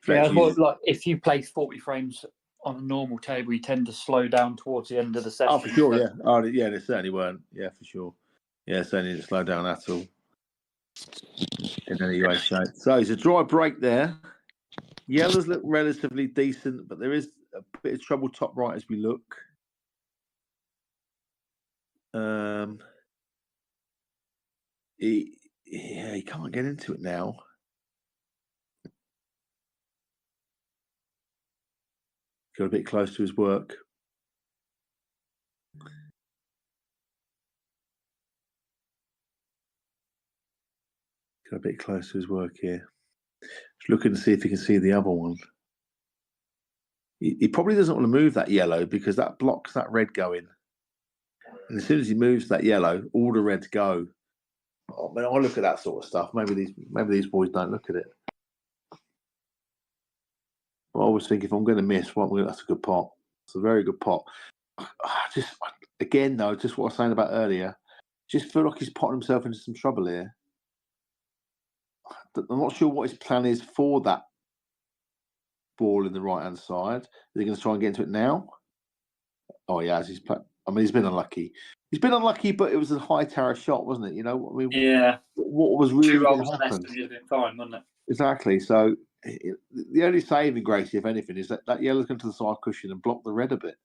Yeah, well, like if you play 40 frames on a normal table, you tend to slow down towards the end of the session. Oh, for sure, yeah. Oh, yeah, they certainly weren't. Yeah, for sure. Yeah, certainly didn't slow down at all. In any way, shape. So it's a dry break there. Yellows look relatively decent, but there is a bit of trouble top right as we look. He can't get into it now. Got a bit close to his work. Got a bit close to his work here. Just looking to see if he can see the other one. He probably doesn't want to move that yellow because that blocks that red going. And as soon as he moves that yellow, all the reds go. Oh, man, I look at that sort of stuff. Maybe these boys don't look at it. I always think if I'm going to miss, that's a good pot. It's a very good pot. Again, though, just what I was saying about earlier, just feel like he's potting himself into some trouble here. I'm not sure what his plan is for that ball in the right-hand side. Is he going to try and get into it now? Oh, yeah. He's been unlucky. He's been unlucky, but it was a high tower shot, wasn't it? You know, I mean, yeah. What was really going to happen? He'd been fine, wouldn't it? Exactly. So the only saving grace, if anything, is that yellow's going to the side cushion and block the red a bit.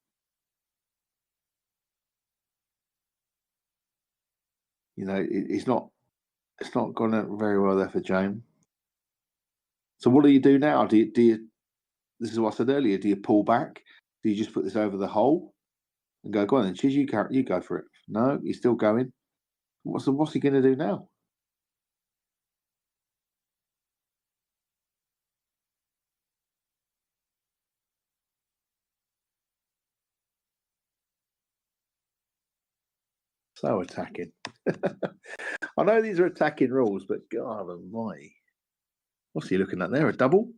You know, it's not gone out very well there for James. So what do you do now? Do you? This is what I said earlier. Do you pull back? Do you just put this over the hole and go on then, Chiz, you go for it? No, he's still going. What's he going to do now? So attacking. I know these are attacking rules, but God almighty. What's he looking at there? A double?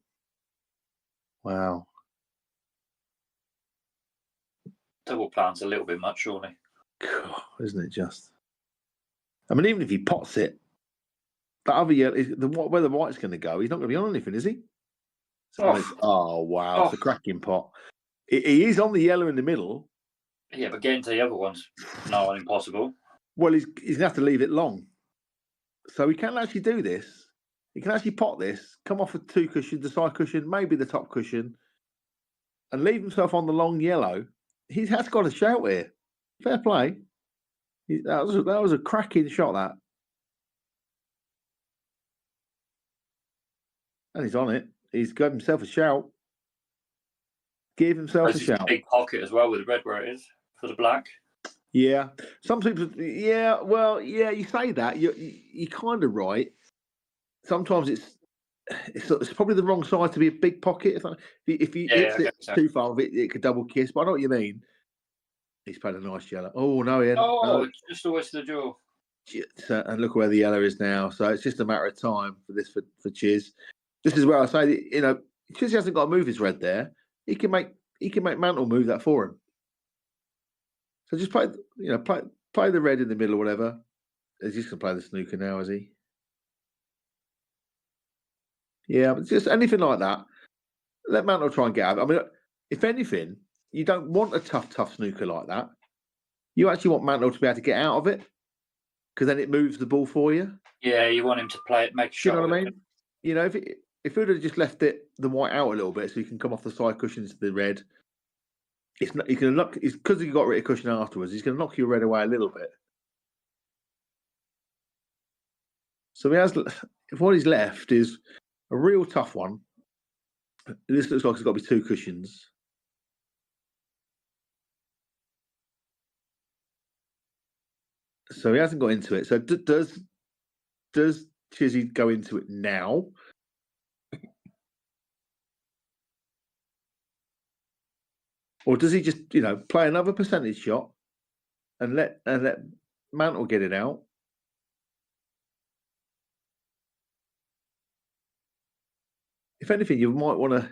Wow. Double plan's a little bit much, surely. God, isn't it just? I mean, even if he pots it, that other yellow, where the white's going to go, he's not going to be on anything, is he? Oh wow, it's a cracking pot. He is on the yellow in the middle. Yeah, but getting to the other one's impossible. Well, he's going to have to leave it long. So he can actually do this. He can actually pot this, come off with two cushions, the side cushion, maybe the top cushion, and leave himself on the long yellow. He has got a shout here. Fair play. That was a cracking shot, that. And he's on it. He's got himself a shout. Give himself a shout. A big pocket as well with the red where it is for the black. Yeah. Some people, yeah, well, yeah, you say that. You're kind of right. Sometimes it's probably the wrong side to be a big pocket. If he hits it too far, it could double kiss. But I know what you mean. He's played a nice yellow. Oh, no, he hadn't. Oh, just always to the jaw. And look where the yellow is now. So it's just a matter of time for this for Chiz. This is where I say, Chiz hasn't got to move his red there. He can make Mantle move that for him. So just play the red in the middle or whatever. He's just going to play the snooker now, is he? Yeah, but just anything like that. Let Mantle try and get out. I mean, if anything, you don't want a tough snooker like that. You actually want Mantle to be able to get out of it because then it moves the ball for you. Yeah, you want him to play it, make a shot. You know what I mean? You know, if we'd have just left the white out a little bit so he can come off the side cushions to the red, he's going to knock. It's because he got rid of cushion afterwards. He's going to knock your red away a little bit. So he has. if what he's left is a real tough one, this looks like it's got to be 2 cushions. So he hasn't got into it. So does Chizzy go into it now? Or does he just, play another percentage shot and let Mantle get it out? If anything, you might want to.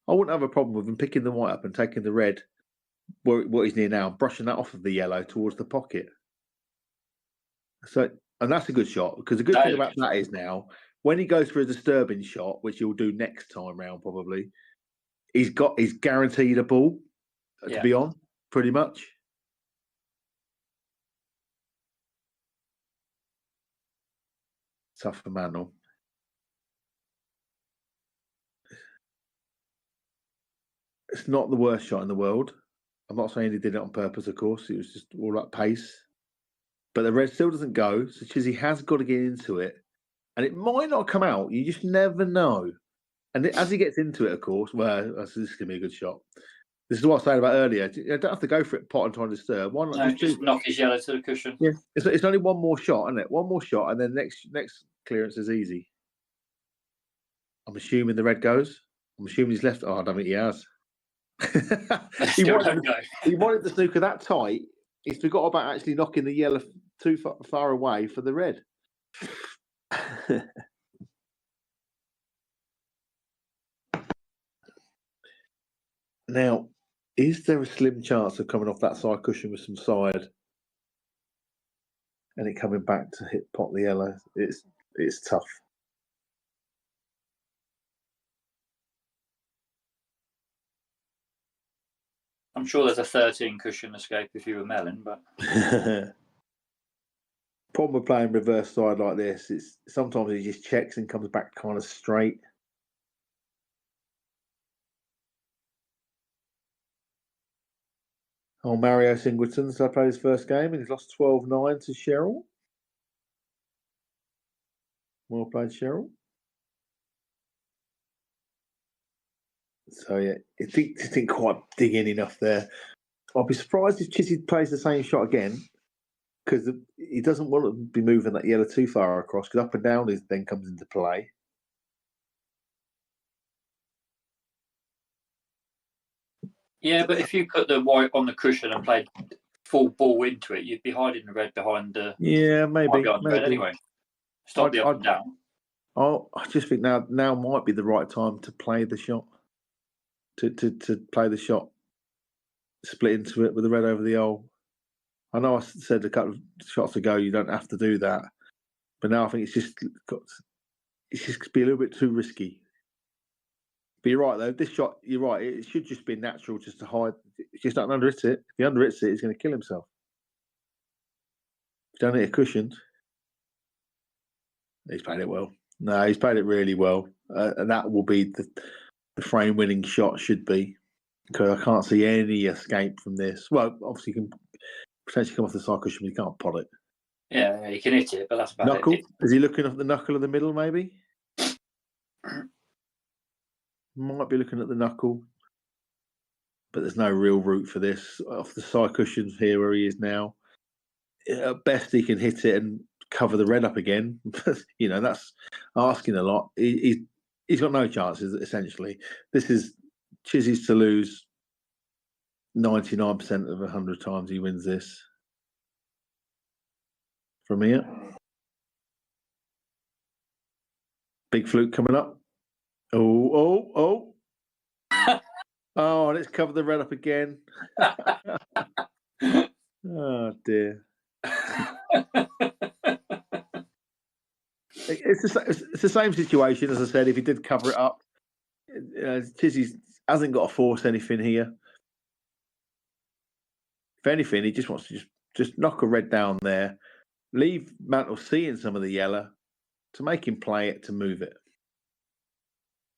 I wouldn't have a problem with him picking the white up and taking the red, what he's near now, brushing that off of the yellow towards the pocket. So, and that's a good shot, because the good thing about that is now, when he goes for a disturbing shot, which he'll do next time round probably, he's guaranteed a ball to be on, pretty much. Tough for Mantle. It's not the worst shot in the world. I'm not saying he did it on purpose, of course. It was just all that pace. But the red still doesn't go, so Chizzy has got to get into it. And it might not come out. You just never know. And as he gets into it, of course, this is going to be a good shot. This is what I was saying about earlier. You don't have to go for it pot and try and disturb. Why not just knock his yellow to the cushion? Yeah, it's only one more shot, isn't it? One more shot, and then next clearance is easy. I'm assuming the red goes. I'm assuming he's left. Oh, I don't think he has. he wanted the snooker that tight. He's forgot about actually knocking the yellow too far away for the red. Now, is there a slim chance of coming off that side cushion with some side and it coming back to hit pot the yellow? It's tough. I'm sure there's a 13 cushion escape if you were Mellon, but problem with playing reverse side like this is sometimes he just checks and comes back kind of straight. Oh, Mario Singleton, so I played his first game and he's lost 12-9 to Cheryl. Well played, Cheryl. So yeah, it didn't quite dig in enough there. I'll be surprised if Chizzy plays the same shot again, because he doesn't want to be moving that yellow too far across, because up and down then comes into play. Yeah, but if you put the white on the cushion and played full ball into it, you'd be hiding the red behind the. Yeah, maybe. Red anyway. Stop the up and down. Oh, I just think now might be the right time to play the shot. To play the shot, split into it with the red over the hole. I know I said a couple of shots ago you don't have to do that, but now I think it's just be a little bit too risky. But you're right though. This shot, you're right. It should just be natural, just to hide. Just don't underhit it. If he underhits it, he's going to kill himself. If you don't hit a cushion, he's played it well. No, he's played it really well, and that will be the frame-winning shot. Should be, because I can't see any escape from this. Well, obviously you can potentially come off the side cushion, but you can't pot it. Yeah, you can hit it, but that's about knuckle. it. Is he looking at the knuckle of the middle? Maybe. Might be looking at the knuckle, but there's no real route for this off the side cushions here where he is now. At best, he can hit it and cover the red up again. That's asking a lot. He's got no chances. Essentially, this is Chizzy's to lose 99% of 100 times he wins this. From here, big fluke coming up. Oh, let's cover the red up again. Oh, dear. It's the same situation, as I said, if he did cover it up. Chizzy hasn't got to force anything here. If anything, he just wants to just knock a red down there, leave Mantle seeing some of the yellow to make him play it, to move it.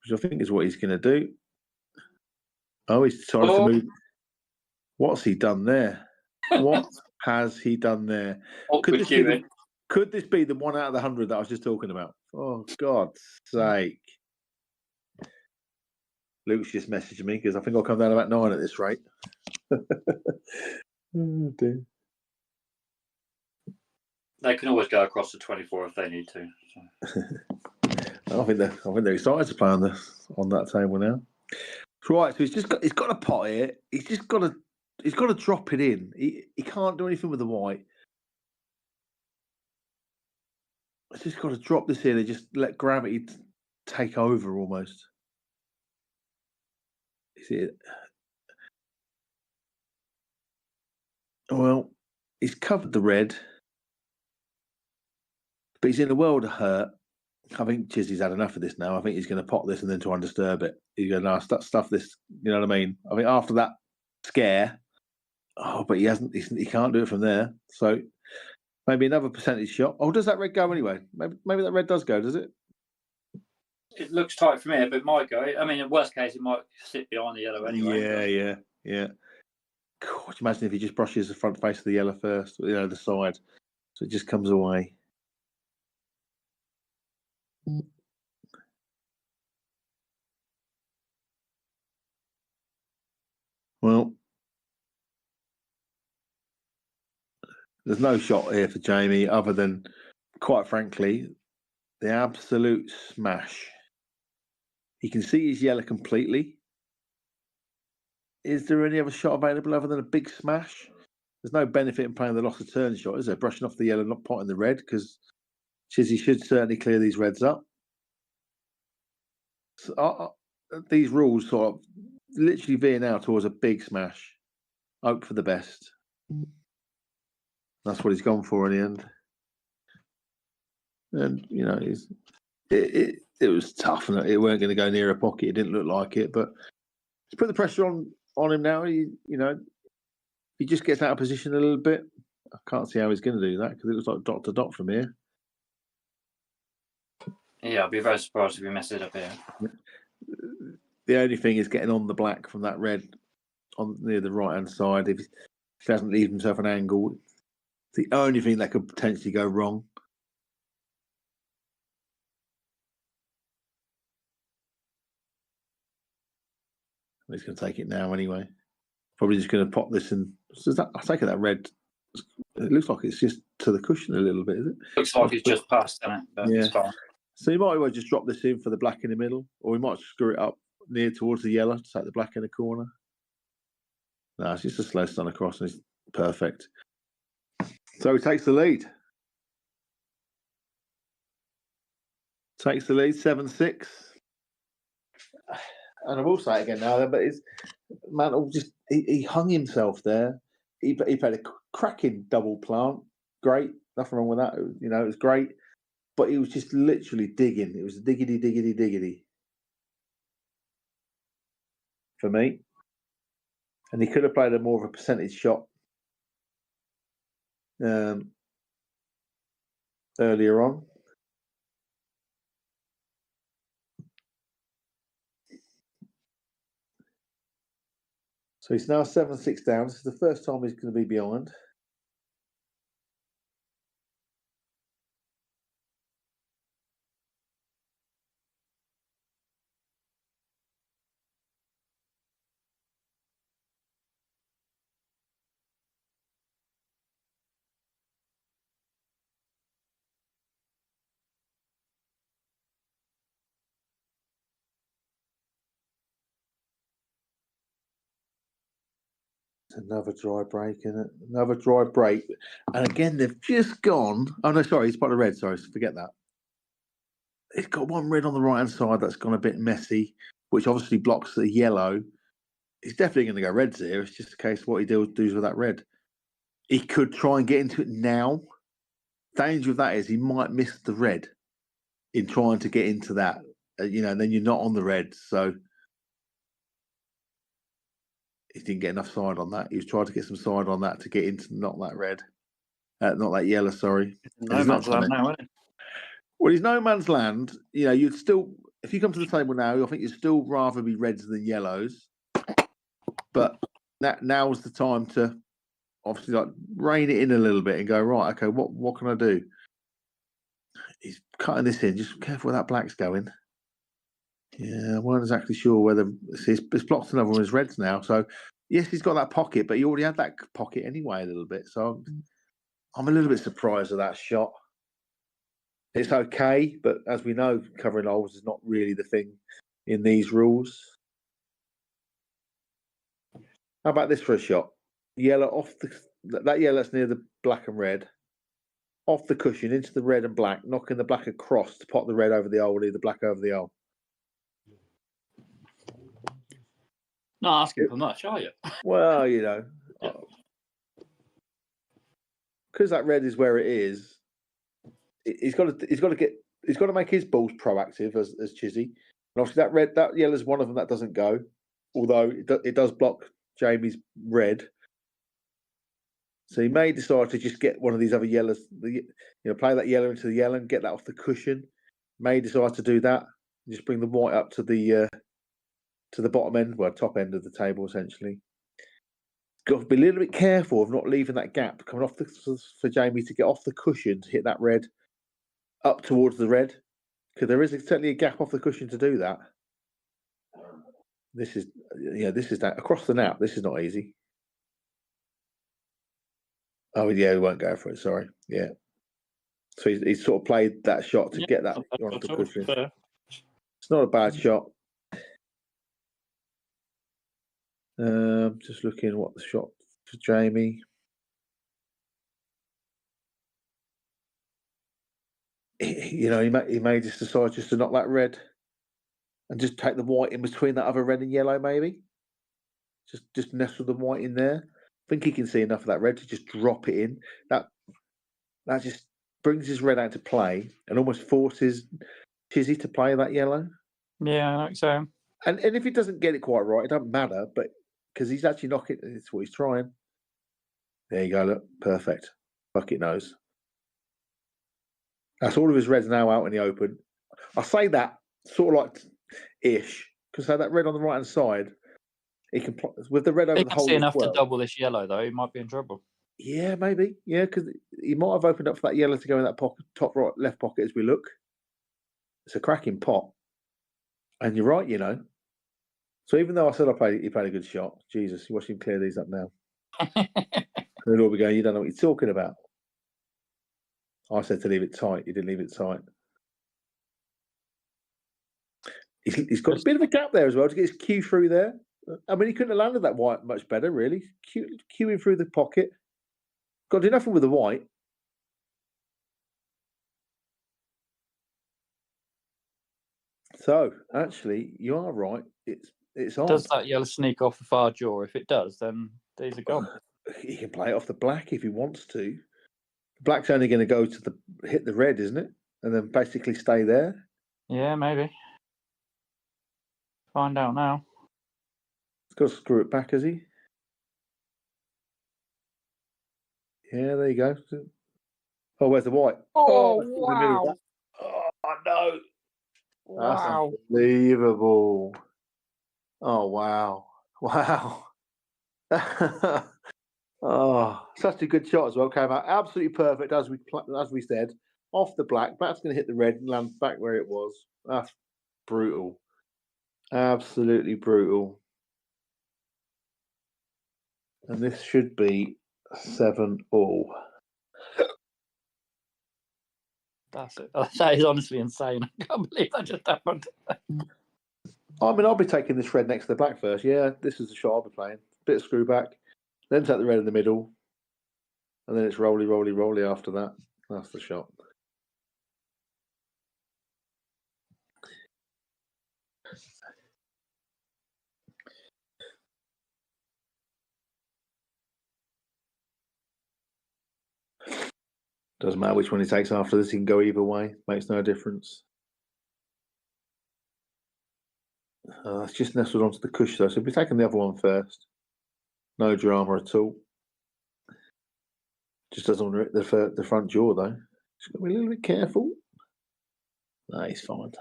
Which I think is what he's going to do. Oh, he's trying to move. What's he done there? What has he done there? Could this be the 1 out of the 100 that I was just talking about? Oh, God's sake. Luke's just messaged me because I think I'll come down about 9 at this rate. Oh, dear. They can always go across to 24 if they need to. So. I think they're excited to play on that table now. Right, so he's got to pot it. He's got to drop it in. He can't do anything with the white. He's just got to drop this in and just let gravity take over almost. You see it? Well, he's covered the red, but he's in a world of hurt. I think Chizzy's had enough of this now. I think he's going to pot this and then try and disturb it. He's going to stuff this. You know what I mean? I think after that scare, but he can't do it from there. So maybe another percentage shot. Oh, does that red go anyway? Maybe that red does go. Does it? It looks tight for me, but it might go. I mean, in worst case, it might sit behind the yellow anyway. Yeah. God, imagine if he just brushes the front face of the yellow first, the side, so it just comes away. Well, there's no shot here for Jamie other than, quite frankly, the absolute smash. He can see his yellow completely. Is there any other shot available other than a big smash? There's no benefit in playing the loss of turn shot, is there? Brushing off the yellow, not potting the red, because Chizzy should certainly clear these reds up. So, these rules sort of literally veer now towards a big smash. Hope for the best. That's what he's gone for in the end. And, it was tough, and it weren't going to go near a pocket. It didn't look like it, but he's put the pressure on him now. He just gets out of position a little bit. I can't see how he's going to do that because it looks like dot to dot from here. Yeah, I'd be very surprised if he messes it up here. The only thing is getting on the black from that red on near the right hand side. If he doesn't leave himself an angle, the only thing that could potentially go wrong. He's going to take it now anyway. Probably just going to pop this in. I take it that red. It looks like it's just to the cushion a little bit, is it? Looks like it's just passed, doesn't it? But it's fine. So you might as well just drop this in for the black in the middle, or we might screw it up near towards the yellow to take the black in the corner. No, it's just a slow stun across and it's perfect. So he takes the lead. Takes the lead, 7-6. And I will say it again now, but Mantle he hung himself there. He played a cracking double plant. Great, nothing wrong with that. It was great. But he was just literally digging. It was diggity for me. And he could have played a more of a percentage shot earlier on. So he's now 7-6 down. This is the first time he's going to be behind. Another dry break, isn't it? Another dry break. And again, they've just gone. Oh, no, sorry. He's spotted red. Sorry, forget that. It's got one red on the right-hand side that's gone a bit messy, which obviously blocks the yellow. He's definitely going to go reds here. It's just a case of what he does with that red. He could try and get into it now. Danger of that is he might miss the red in trying to get into that. And then you're not on the red. So he didn't get enough side on that. He was trying to get some side on that to get into not that red. Not that yellow, sorry. No man's land now, isn't it? Well, he's no man's land. You'd still, if you come to the table now, I think you'd still rather be reds than yellows. But now's the time to obviously rein it in a little bit and go, right, okay, what can I do? he's cutting this in. Just careful where that black's going. Yeah, I wasn't exactly sure whether it's blocked another one of his reds now. So yes, he's got that pocket, but he already had that pocket anyway a little bit. So I'm a little bit surprised at that shot. It's okay, but as we know, covering holes is not really the thing in these rules. How about this for a shot? Yellow off that yellow that's near the black and red, off the cushion into the red and black, knocking the black across to pop the red over the hole, leave the black over the hole. Not asking for much, are you? Well, you know, because that red is where it is. He's got to make his balls proactive as Chizzy, and obviously that yellow is one of them that doesn't go, although it does block Jamie's red. So he may decide to just get one of these other yellows, play that yellow into the yellow and get that off the cushion. May decide to do that, just bring the white up to the bottom end, well, top end of the table essentially. Got to be a little bit careful of not leaving that gap coming off for Jamie to get off the cushion to hit that red up towards the red, because there is certainly a gap off the cushion to do that. This is that across the nap. This is not easy. Oh yeah, we won't go for it. Sorry. Yeah. So he's sort of played that shot to get that off the cushion. Fair. It's not a bad shot. Just looking what the shot for Jamie. He may just decide just to knock that red and just take the white in between that other red and yellow, maybe. Just nestle the white in there. I think he can see enough of that red to just drop it in. That just brings his red out to play and almost forces Chizzy to play that yellow. Yeah, I know what you're saying. And if he doesn't get it quite right, it doesn't matter, but because he's actually knocking, it's what he's trying. There you go, look, perfect. Bucket nose. That's all of his reds now out in the open. I say that sort of like ish, because that red on the right hand side, he can with the red over the hole. He can see enough to double this yellow, though. He might be in trouble. Yeah, maybe. Yeah, because he might have opened up for that yellow to go in that pocket, top right, left pocket as we look. It's a cracking pot, and you're right, So even though I said he played a good shot, Jesus, you watch him clear these up now. They'll all be going, you don't know what you're talking about. I said to leave it tight. You didn't leave it tight. He's got a bit of a gap there as well to get his cue through there. I mean, he couldn't have landed that white much better, really. Cueing through the pocket. Got to do nothing with the white. So, actually, you are right. It's on. Does that yellow sneak off the far jaw? If it does, then these are gone. He can play it off the black if he wants to. Black's only going to go to hit the red, isn't it? And then basically stay there. Yeah, maybe. Find out now. He's got to screw it back, has he? Yeah, there you go. Oh, where's the white? Oh, wow. Oh, no. Wow. That's unbelievable. Oh, wow. Wow. Oh, such a good shot as well. Came out absolutely perfect as we said. Off the black. Black's going to hit the red and land back where it was. That's brutal. Absolutely brutal. And this should be 7-all. That's it. That is honestly insane. I can't believe that just happened. I mean, I'll be taking this red next to the black first. Yeah, this is the shot I'll be playing. Bit of screw back. Then take the red in the middle. And then it's rolly, rolly, rolly after that. That's the shot. Doesn't matter which one he takes after this. He can go either way. Makes no difference. It's just nestled onto the cushion, though. So we'll be taking the other one first. No drama at all. Just doesn't want to hit the front jaw, though. Just got to be a little bit careful. No, he's fine.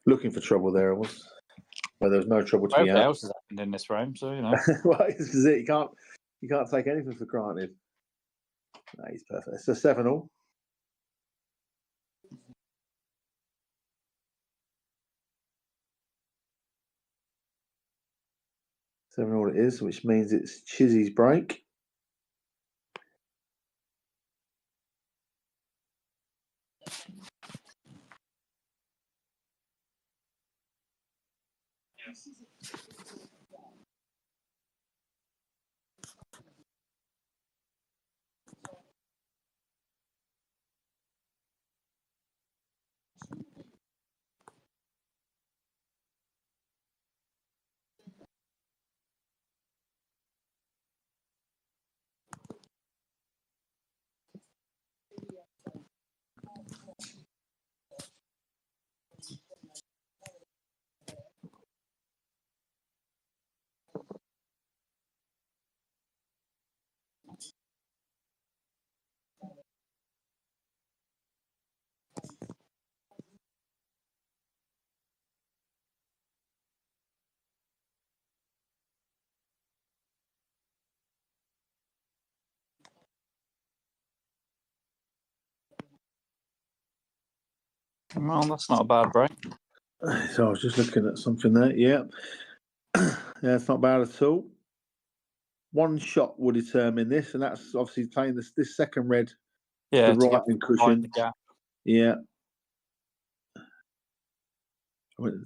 Looking for trouble there, I was. Well, there was no trouble to me. What else has happened in this round? So well, this is it. You can't take anything for granted. No, he's perfect. It's a 7-all. 7 all it is, which means it's Chizzy's break. Well, that's not a bad break. So I was just looking at something there. Yeah. Yeah, it's not bad at all. One shot will determine this, and that's obviously playing this second red, Yeah, the to right get hand behind cushion. the gap. Yeah. I mean,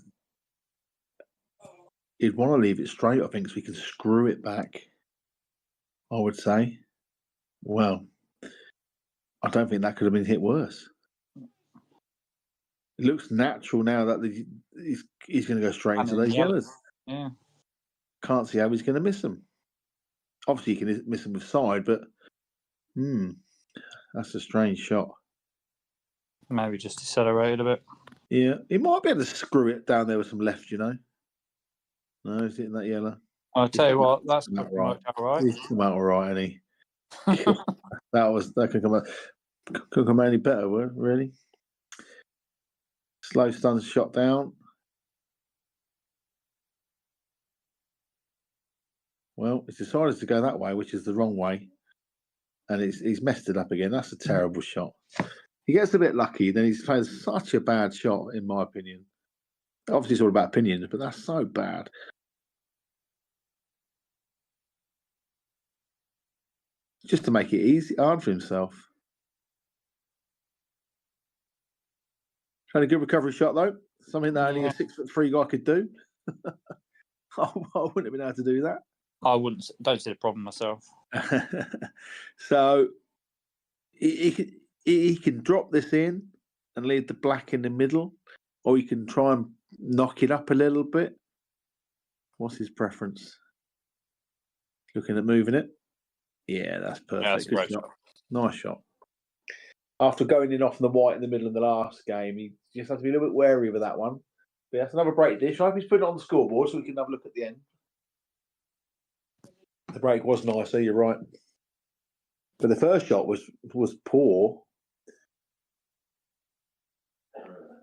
you'd want to leave it straight, I think, so we can screw it back. I would say. Well, I don't think that could have been hit worse. It looks natural now that he's going to go straight And into in those yellow. yellows. Yeah. Can't see how he's going to miss them. Obviously, he can miss them with side, but that's a strange shot. Maybe just decelerated a bit. Yeah, he might be able to screw it down there with some left, you know. No, he's hitting that yellow. I'll tell you what, that's Come out cooking worked out right. He's come out all right, and that could come out. Couldn't come out any better, really. Slow stun shot down. Well, it's decided to go that way, which is the wrong way, and he's messed it up again. That's a terrible shot. He gets a bit lucky, then he's played such a bad shot, in my opinion. Obviously, it's all about opinions, but that's so bad. Just to make it hard for himself. Trying a good recovery shot though, something that only a 6'3" guy could do. I wouldn't have been able to do that. I don't see the problem myself. So he can drop this in and leave the black in the middle, or he can try and knock it up a little bit. What's his preference? Looking at moving it. Yeah, that's perfect. Yeah, that's a Good great shot. shot. Nice shot. After going in off the white in the middle in the last game, he just has to be a little bit wary with that one. But that's another break dish. I hope he's putting it on the scoreboard so we can have a look at the end. The break was nicer, you're right. But the first shot was poor.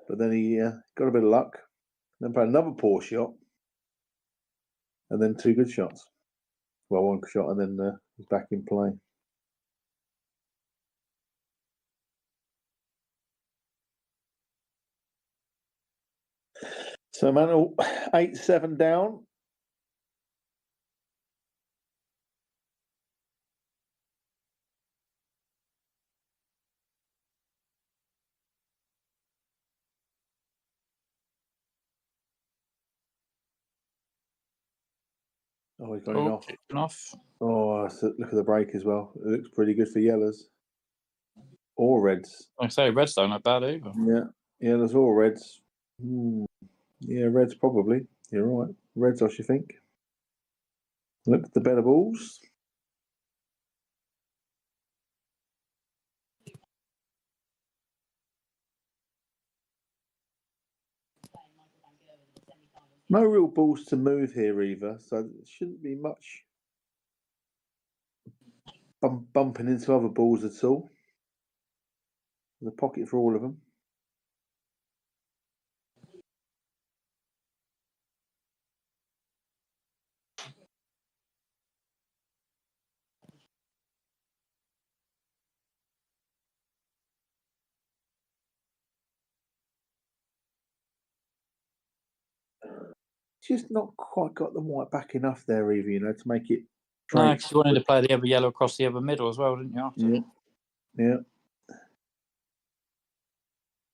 But then he got a bit of luck. Then played another poor shot. And then 2 good shots. Well, 1 shot and then he's back in play. So Manuel, 8-7 down. Oh, he's gone off. Kicking off. Oh, look at the break as well. It looks pretty good for yellows. Or reds. Like I say, reds don't look bad either. Yeah, yellows or reds. Yeah, reds probably. You're right. Reds, I should think. Look at the better balls. No real balls to move here either, so there shouldn't be much bumping into other balls at all. There's a pocket for all of them. just not quite got the white back enough there, either, you know, to make it. No, because you wanted to play the other yellow across the other middle as well, didn't you? After? Yeah.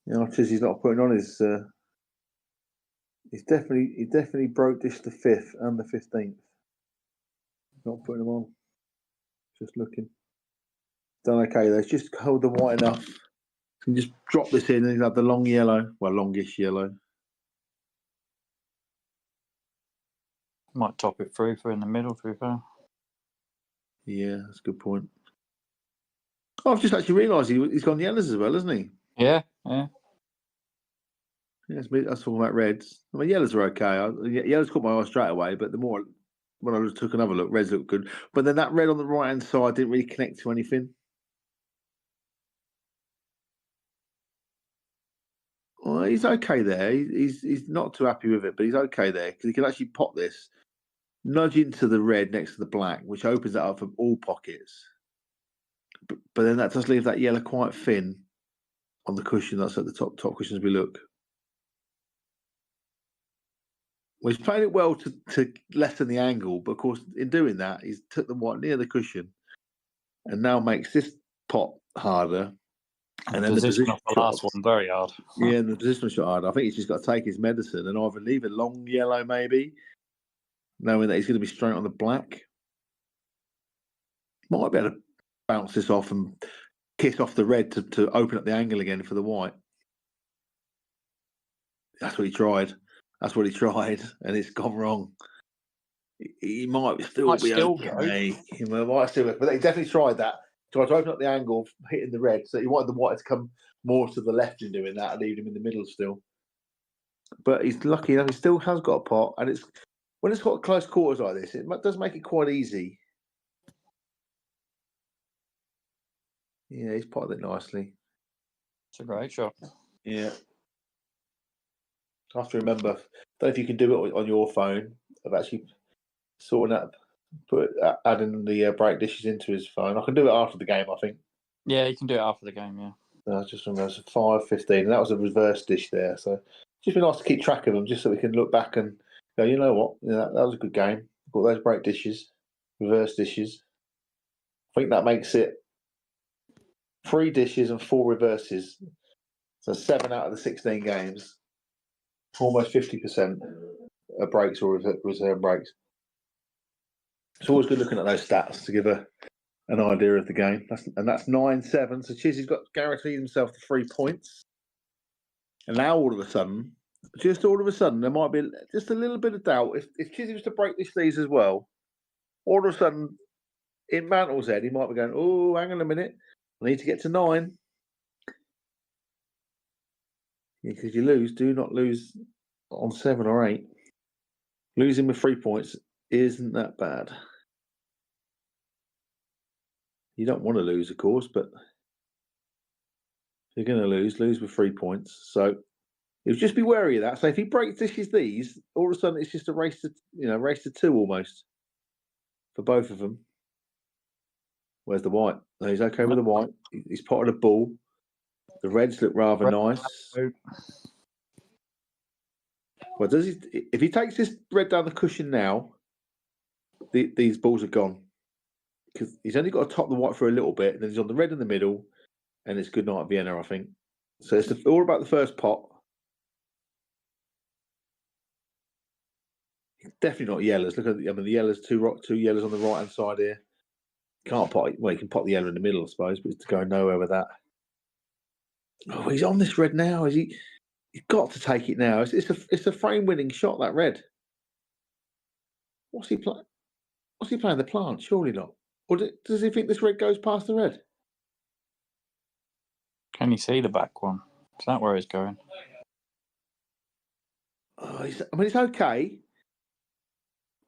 You know, he's not putting on his. He definitely broke this the 5th and the 15th. Not putting them on. Just looking. Done okay though. Just hold the white enough. You can just drop this in and have the long yellow. Well, longish yellow. Might top it through for in the middle, to be fair. Yeah, that's a good point. Oh, I've just actually realised he's gone yellows as well, hasn't he? Yeah. Yeah, I was talking about reds. I mean, yellows are okay. Yellows caught my eye straight away, but the more when I just took another look, reds looked good. But then that red on the right hand side didn't really connect to anything. Well, he's okay there. He's not too happy with it, but he's okay there because he can actually pot this, nudge into the red next to the black, which opens that up for all pockets. But then that does leave that yellow quite thin on the cushion. That's at the top cushion as we look. Well, he's played it well to lessen the angle, but of course, in doing that, he's took the white near the cushion and now makes this pot harder. And then the position of the last one very hard. Yeah, and the positional shot hard. I think he's just got to take his medicine and either leave a long yellow, maybe, knowing that he's going to be straight on the black. Might be able to bounce this off and kiss off the red to open up the angle again for the white. That's what he tried. And it's gone wrong. He might still be okay. He might still, but he definitely tried that. Tried to open up the angle, hitting the red. So he wanted the white to come more to the left in doing that and leave him in the middle still. But he's lucky enough; he still has got a pot, and it's when it's got close quarters like this, it does make it quite easy. Yeah, he's potted it nicely. It's a great shot. Yeah. I have to remember. I don't know if you can do it on your phone of actually sorting out, adding the break dishes into his phone. I can do it after the game, I think. Yeah, you can do it after the game. Yeah. I just remember it was 5:15, and that was a reverse dish there. So it's just been nice to keep track of them, just so we can look back and go, you know what, that was a good game. Got those break dishes, reverse dishes. I think that makes it 3 dishes and 4 reverses. So 7 out of the 16 games. Almost 50% of breaks or reserve breaks. It's always good looking at those stats to give an idea of the game. That's 9-7. So Chizzy's got guaranteed himself the 3 points. And now all of a sudden, there might be just a little bit of doubt. If Chizzy was to break this these as well, all of a sudden, in Mantle's head, he might be going, oh, hang on a minute. I need to get to 9. Because you lose, do not lose on 7 or 8. Losing with 3 points isn't that bad. You don't want to lose, of course, but if you're going to lose with 3 points. So you'll just be wary of that. So if he breaks dishes these, all of a sudden it's just a race to 2 almost for both of them. Where's the white? No, he's okay with the white. He's potted a ball. The reds look rather nice. Well, if he takes this red down the cushion now, these balls are gone. Because he's only got to top the white for a little bit, and then he's on the red in the middle, and it's good night at Vienna, I think. So it's all about the first pot. Definitely not yellows. Look at the yellows, two yellows on the right hand side here. Can't pot. Well, you can pot the yellow in the middle, I suppose, but it's going nowhere with that. Oh, he's on this red now. He's got to take it now. It's a frame winning shot, that red. What's he playing? What's he playing? The plant? Surely not. Or does he think this red goes past the red? Can you see the back one? Is that where he's going? Oh, it's okay,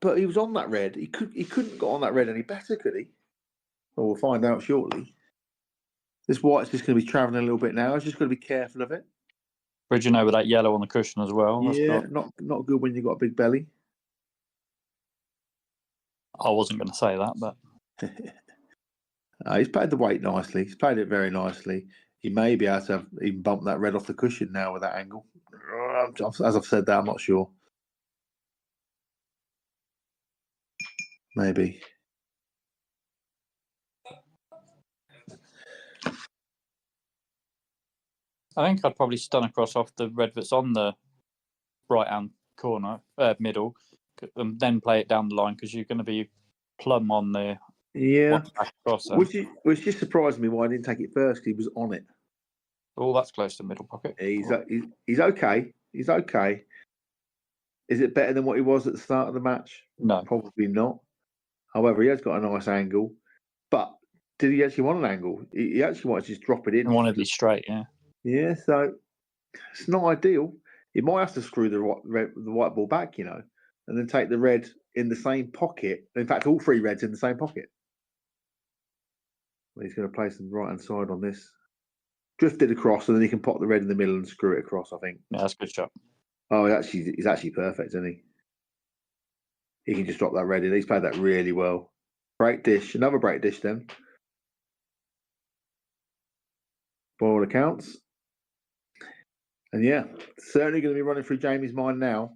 but he was on that red. He couldn't got on that red any better, could he? Well, we'll find out shortly. This white's just going to be travelling a little bit now. He's just got to be careful of it. Bridging over that yellow on the cushion as well. Yeah, not good when you've got a big belly. I wasn't going to say that, but he's played the weight nicely. He's played it very nicely. He may be able to have even bump that red off the cushion now with that angle. As I've said that, I'm not sure. Maybe. I think I'd probably stun across off the red that's on the right-hand corner, middle, and then play it down the line because you're going to be plumb on the Yeah. back across. Then. Which just surprised me why I didn't take it first. He was on it. Oh, that's close to the middle pocket. He's okay. He's okay. Is it better than what he was at the start of the match? No. Probably not. However, he has got a nice angle. But did he actually want an angle? He actually wanted to just drop it in. He wanted it straight, yeah. Yeah, so it's not ideal. He might have to screw the white ball back, and then take the red in the same pocket. In fact, all three reds in the same pocket. He's going to place them right hand side on this. Drift it across, and then he can pop the red in the middle and screw it across, I think. Yeah, that's a good shot. Oh, he's actually perfect, isn't he? He can just drop that red in. He's played that really well. Break dish. Another break dish then. By all accounts. And yeah, certainly going to be running through Jamie's mind now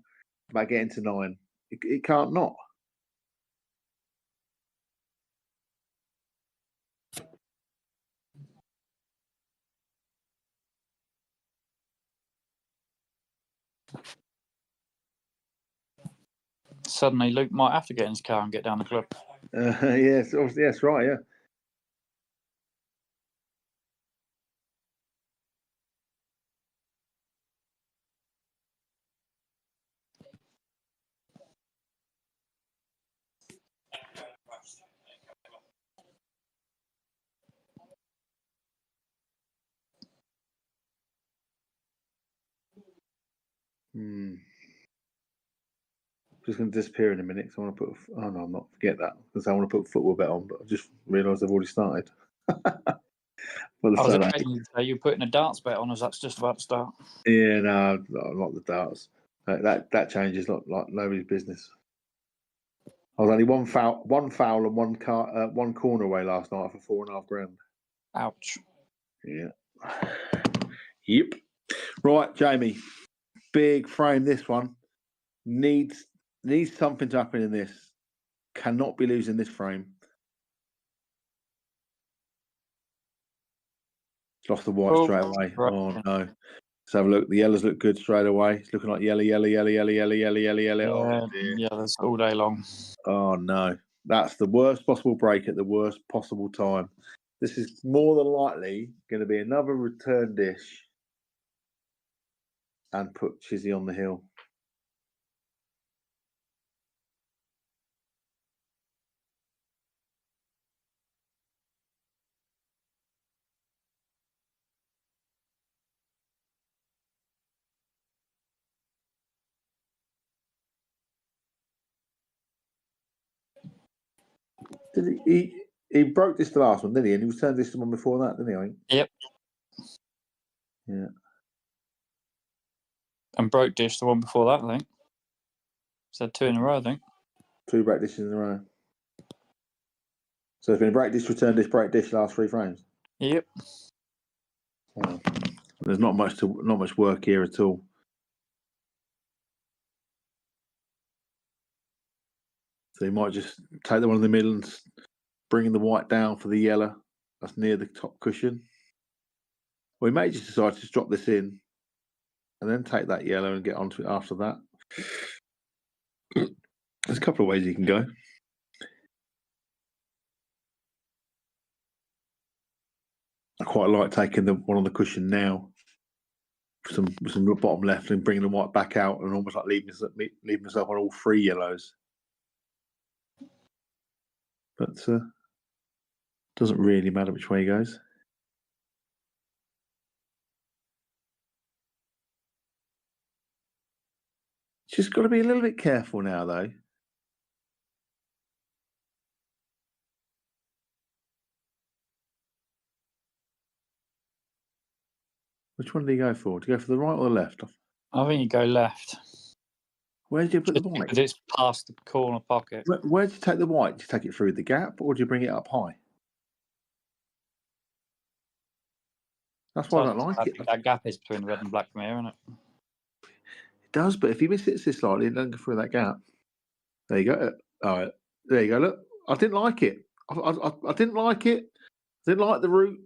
about getting to 9. It can't not. Suddenly, Luke might have to get in his car and get down the club. Yes, right, yeah. Just going to disappear in a minute because I want to put. Oh no, I'm not. Forget that because I want to put a football bet on, but I just realised I've already started. I was expecting you to say you're putting a darts bet on as that's just about to start. Yeah, no, not the darts. That changes like nobody's business. I was only one foul and one corner away last night for $4.5 grand. Ouch. Yeah. Yep. Right, Jamie. Big frame. This one needs something to happen in this. Cannot be losing this frame. Lost the white straight away. Right. Oh no. Let's have a look. The yellows look good straight away. It's looking like yellow. Oh dear. Yeah, that's all day long. Oh no. That's the worst possible break at the worst possible time. This is more than likely going to be another return dish and put Chizzy on the hill. Did he broke this the last one, didn't he? And he returned this the one before that, didn't he? I think? Yep. Yeah. And broke dish the one before that, I think. Said 2 in a row, I think. 2 break dishes in a row. So it's been break dish, return dish, break dish last 3 frames. Yep. Oh. There's not much work here at all. So he might just take the one in the middle and bring the white down for the yellow. That's near the top cushion. Or he may just decide to just drop this in and then take that yellow and get onto it after that. There's a couple of ways you can go. I quite like taking the one on the cushion now, some bottom left, and bringing the white back out, and almost like leaving myself on all 3 yellows. But doesn't really matter which way he goes. Just got to be a little bit careful now, though. Which one did he go for? Do you go for the right or the left? I think you go left. Where did you put the white? Because it's past the corner pocket. Where did you take the white? Did you take it through the gap, or do you bring it up high? That's why I don't like it. That gap is between the red and black from here, isn't it? It does, but if he misses it slightly, it doesn't go through that gap. There you go. All right. There you go. Look, I didn't like it. I didn't like it. Didn't like the route.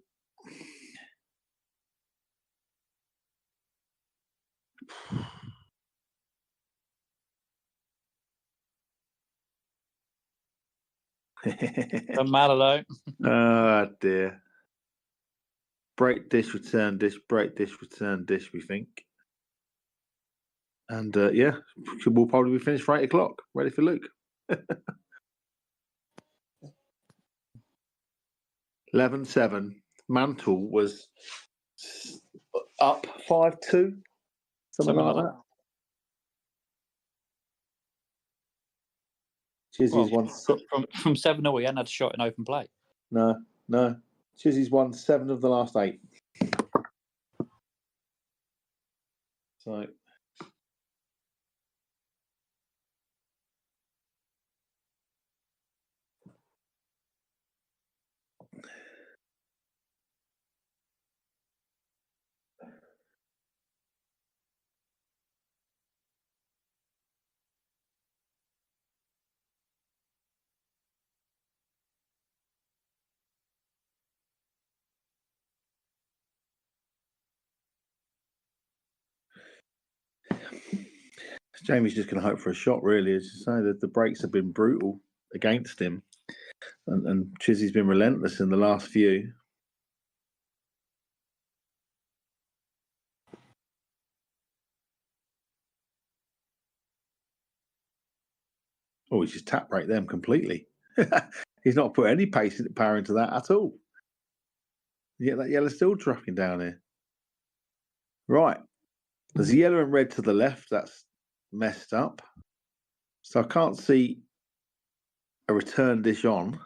Doesn't matter though. Oh dear. Break dish, return dish, break dish, return dish, we think. And yeah, we'll probably be finished for 8 o'clock, ready for Luke. 11-7. Mantle was up 5-2, something like that. Chizzy's won From 7-0, he hadn't had a shot in open play. No. Chizzy's won 7 of the last 8. So Jamie's just going to hope for a shot, really. As you say, that the breaks have been brutal against him, and Chizzy's been relentless in the last few. Oh, he's just tap break them completely. He's not put any power into that at all. Yet that yellow's still trucking down here. Right. There's yellow and red to the left. That's messed up. So I can't see a return dish on.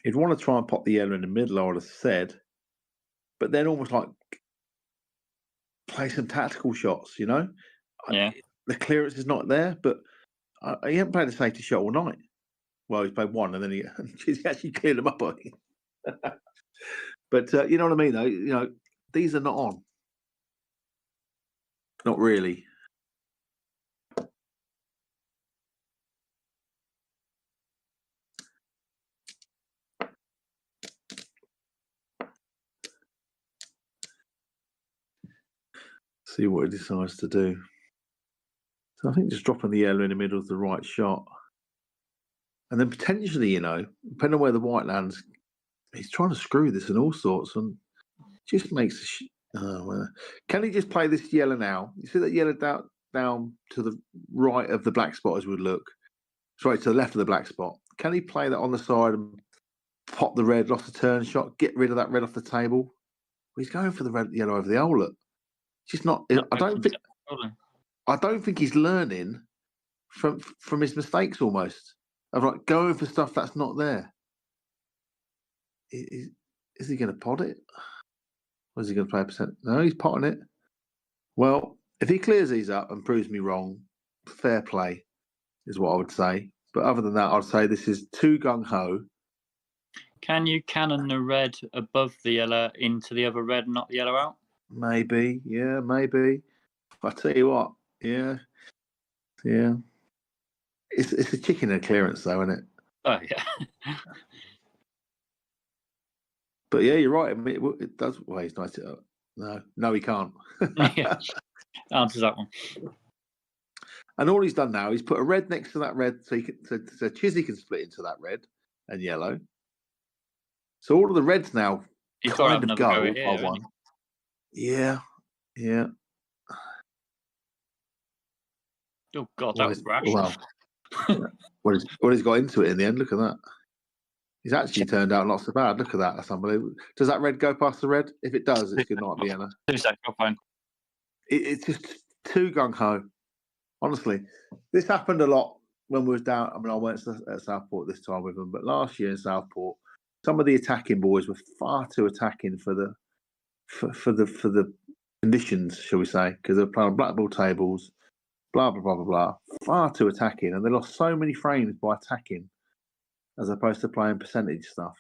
You'd want to try and pop the yellow in the middle, I would have said. But then almost like play some tactical shots, you know? Yeah. The clearance is not there, but he hasn't played a safety shot all night. Well, he's played one, and then he actually cleared them up, I think. But you know what I mean, though? You know, these are not on. Not really. See what he decides to do. So I think just dropping the yellow in the middle is the right shot. And then potentially, you know, depending on where the white lands, he's trying to screw this and all sorts, and just makes can he just play this yellow now? You see that yellow down to the right of the black spot as we look. Sorry, to the left of the black spot. Can he play that on the side and pop the red, lost a turn shot, get rid of that red off the table? Well, he's going for the red, yellow over the hole. Look, just not. I don't think he's learning from his mistakes almost. Of like going for stuff that's not there. Is he going to pot it? Or is he going to play a percent? No, he's potting it. Well, if he clears these up and proves me wrong, fair play is what I would say. But other than that, I'd say this is too gung-ho. Can you cannon the red above the yellow into the other red and knock the yellow out? Maybe, yeah, maybe. I tell you what, yeah. It's a chicken and clearance, though, isn't it? Oh yeah. But yeah, you're right. I mean, it does. Well, he's nice. No, he can't. Yeah. Answers that one. And all he's done now, he's put a red next to that red, so Chizzy can split into that red and yellow. So all of the reds now He's kind of go here, by one. Yeah. Oh God, that was rash. Well, what he's got into it in the end. Look at that. He's actually turned out not so bad. Look at that. That's unbelievable. Does that red go past the red? If it does, it's good night, Vienna. 2 seconds, I'll phone. It's just too gung-ho. Honestly, this happened a lot when we was down. I mean, I went at Southport this time with them, but last year in Southport, some of the attacking boys were far too attacking for the conditions, shall we say, because they're playing black ball tables, blah blah blah blah blah. Far too attacking, and they lost so many frames by attacking, as opposed to playing percentage stuff.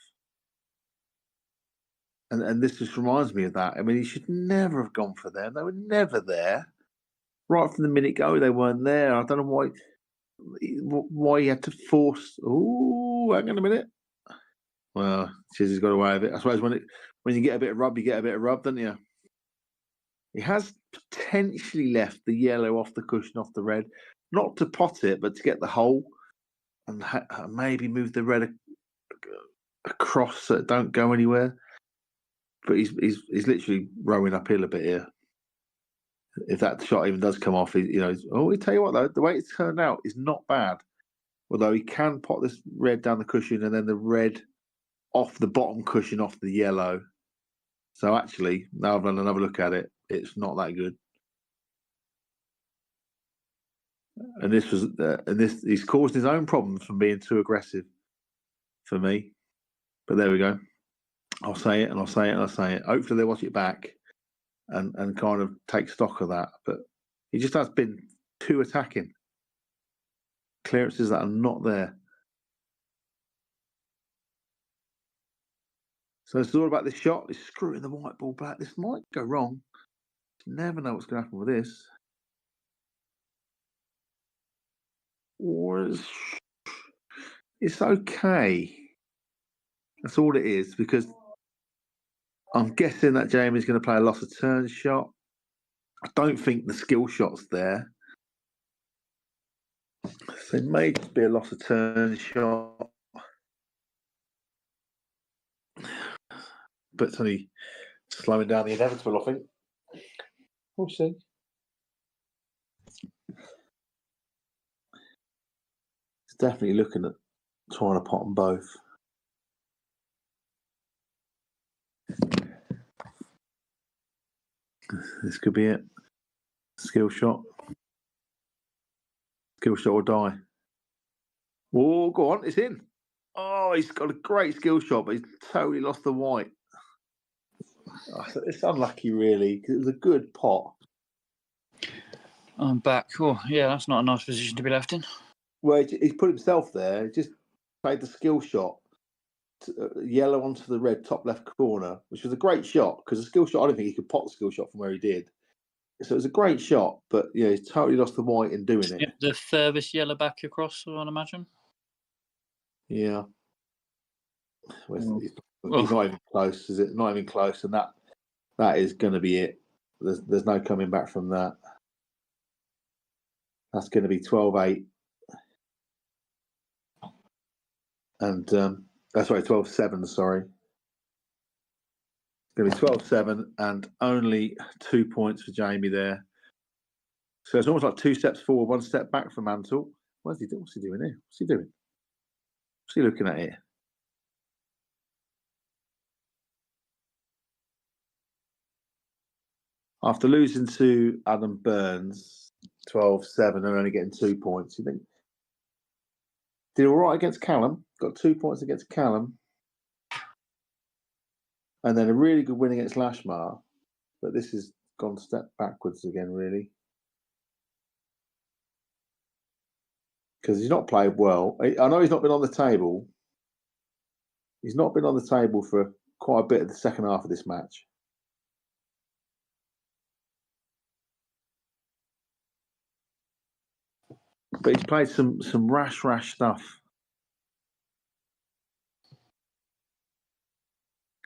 And this just reminds me of that. I mean, he should never have gone for them. They were never there. Right from the minute go, they weren't there. I don't know why. why he had to force. Oh, hang on a minute. Well, Chizzy's got away with it. I suppose when you get a bit of rub, you get a bit of rub, don't you? He has potentially left the yellow off the cushion, off the red, not to pot it, but to get the hole and maybe move the red across so it don't go anywhere. But he's literally rowing uphill a bit here. If that shot even does come off, he tell you what though, the way it's turned out is not bad. Although he can pot this red down the cushion and then the red off the bottom cushion off the yellow. So actually, now I've done another look at it, it's not that good. And he's caused his own problems from being too aggressive for me. But there we go. I'll say it and I'll say it and I'll say it. Hopefully they watch it back and kind of take stock of that. But he just has been too attacking. Clearances that are not there. So it's all about this shot. It's screwing the white ball back. This might go wrong. You never know what's going to happen with this. Or it's okay. That's all it is, because I'm guessing that Jamie's going to play a loss of turn shot. I don't think the skill shot's there. So it may just be a loss of turn shot. But it's only slowing down the inevitable, I think. We'll see. It's definitely looking at trying to pot them both. This could be it. Skill shot. Skill shot or die. Oh, go on. It's in. Oh, he's got a great skill shot, but he's totally lost the white. Oh, it's unlucky, really, because it was a good pot. I'm back. Oh, yeah, that's not a nice position to be left in. Well, he's put himself there. He just played the skill shot. Yellow onto the red top left corner, which was a great shot, because the skill shot, I don't think he could pot the skill shot from where he did. So it was a great shot, but yeah, he's totally lost the white in doing it. The furthest yellow back across, I'd imagine. Yeah. He's not even close, is it? Not even close, and that is going to be it. There's no coming back from that. That's going to be 12-8. And that's right, 12-7, sorry. It's going to be 12-7 and only 2 points for Jamie there. So it's almost like 2 steps forward, 1 step back for Mantle. What's he doing here? What's he doing? What's he looking at here? After losing to Adam Burns, 12-7 and only getting 2 points, you think did all right against Callum, got 2 points against Callum, and then a really good win against Lashmar, but this has gone a step backwards again, really. Because he's not played well. I know he's not been on the table. He's not been on the table for quite a bit of the second half of this match. But he's played some rash stuff.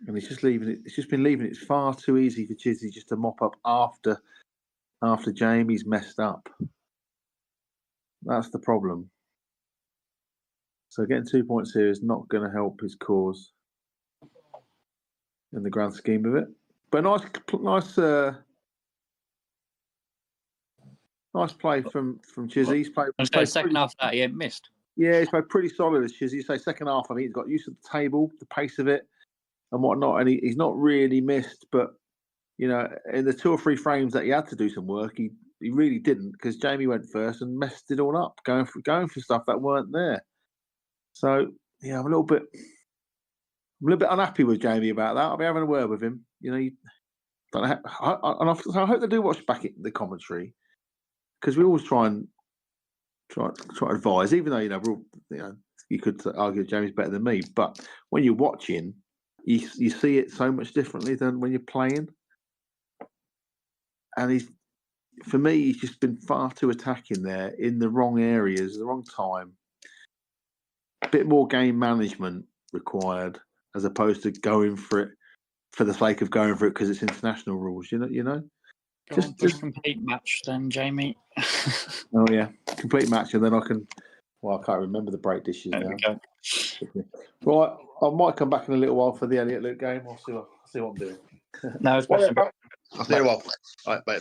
And it's just been leaving it far too easy for Chizzy just to mop up after Jamie's messed up. That's the problem. So getting 2 points here is not going to help his cause in the grand scheme of it. But nice play from Chizzy. He's played second half of that he ain't missed. Yeah, he's played pretty solid as Chizzy. So second half, I think he's got used to the table, the pace of it, and whatnot. And he's not really missed, but you know, in the 2 or 3 frames that he had to do some work, he really didn't, because Jamie went first and messed it all up, going for stuff that weren't there. So yeah, I'm a little bit unhappy with Jamie about that. I'll be having a word with him. You know, I hope they do watch back the commentary, because we always try to advise, even though you could argue Jamie's better than me, but when you're watching, you see it so much differently than when you're playing. And for me, he's just been far too attacking there in the wrong areas, the wrong time. A bit more game management required as opposed to going for it for the sake of going for it because it's international rules. You know. Go on, push complete match then, Jamie. Oh yeah, complete match, and then I can. Well, I can't remember the break dishes There now. we go. Right, I might come back in a little while for the Elliot Luke game. I'll see what I'm doing. No, it's better. I'll see you in a while. All right, bye.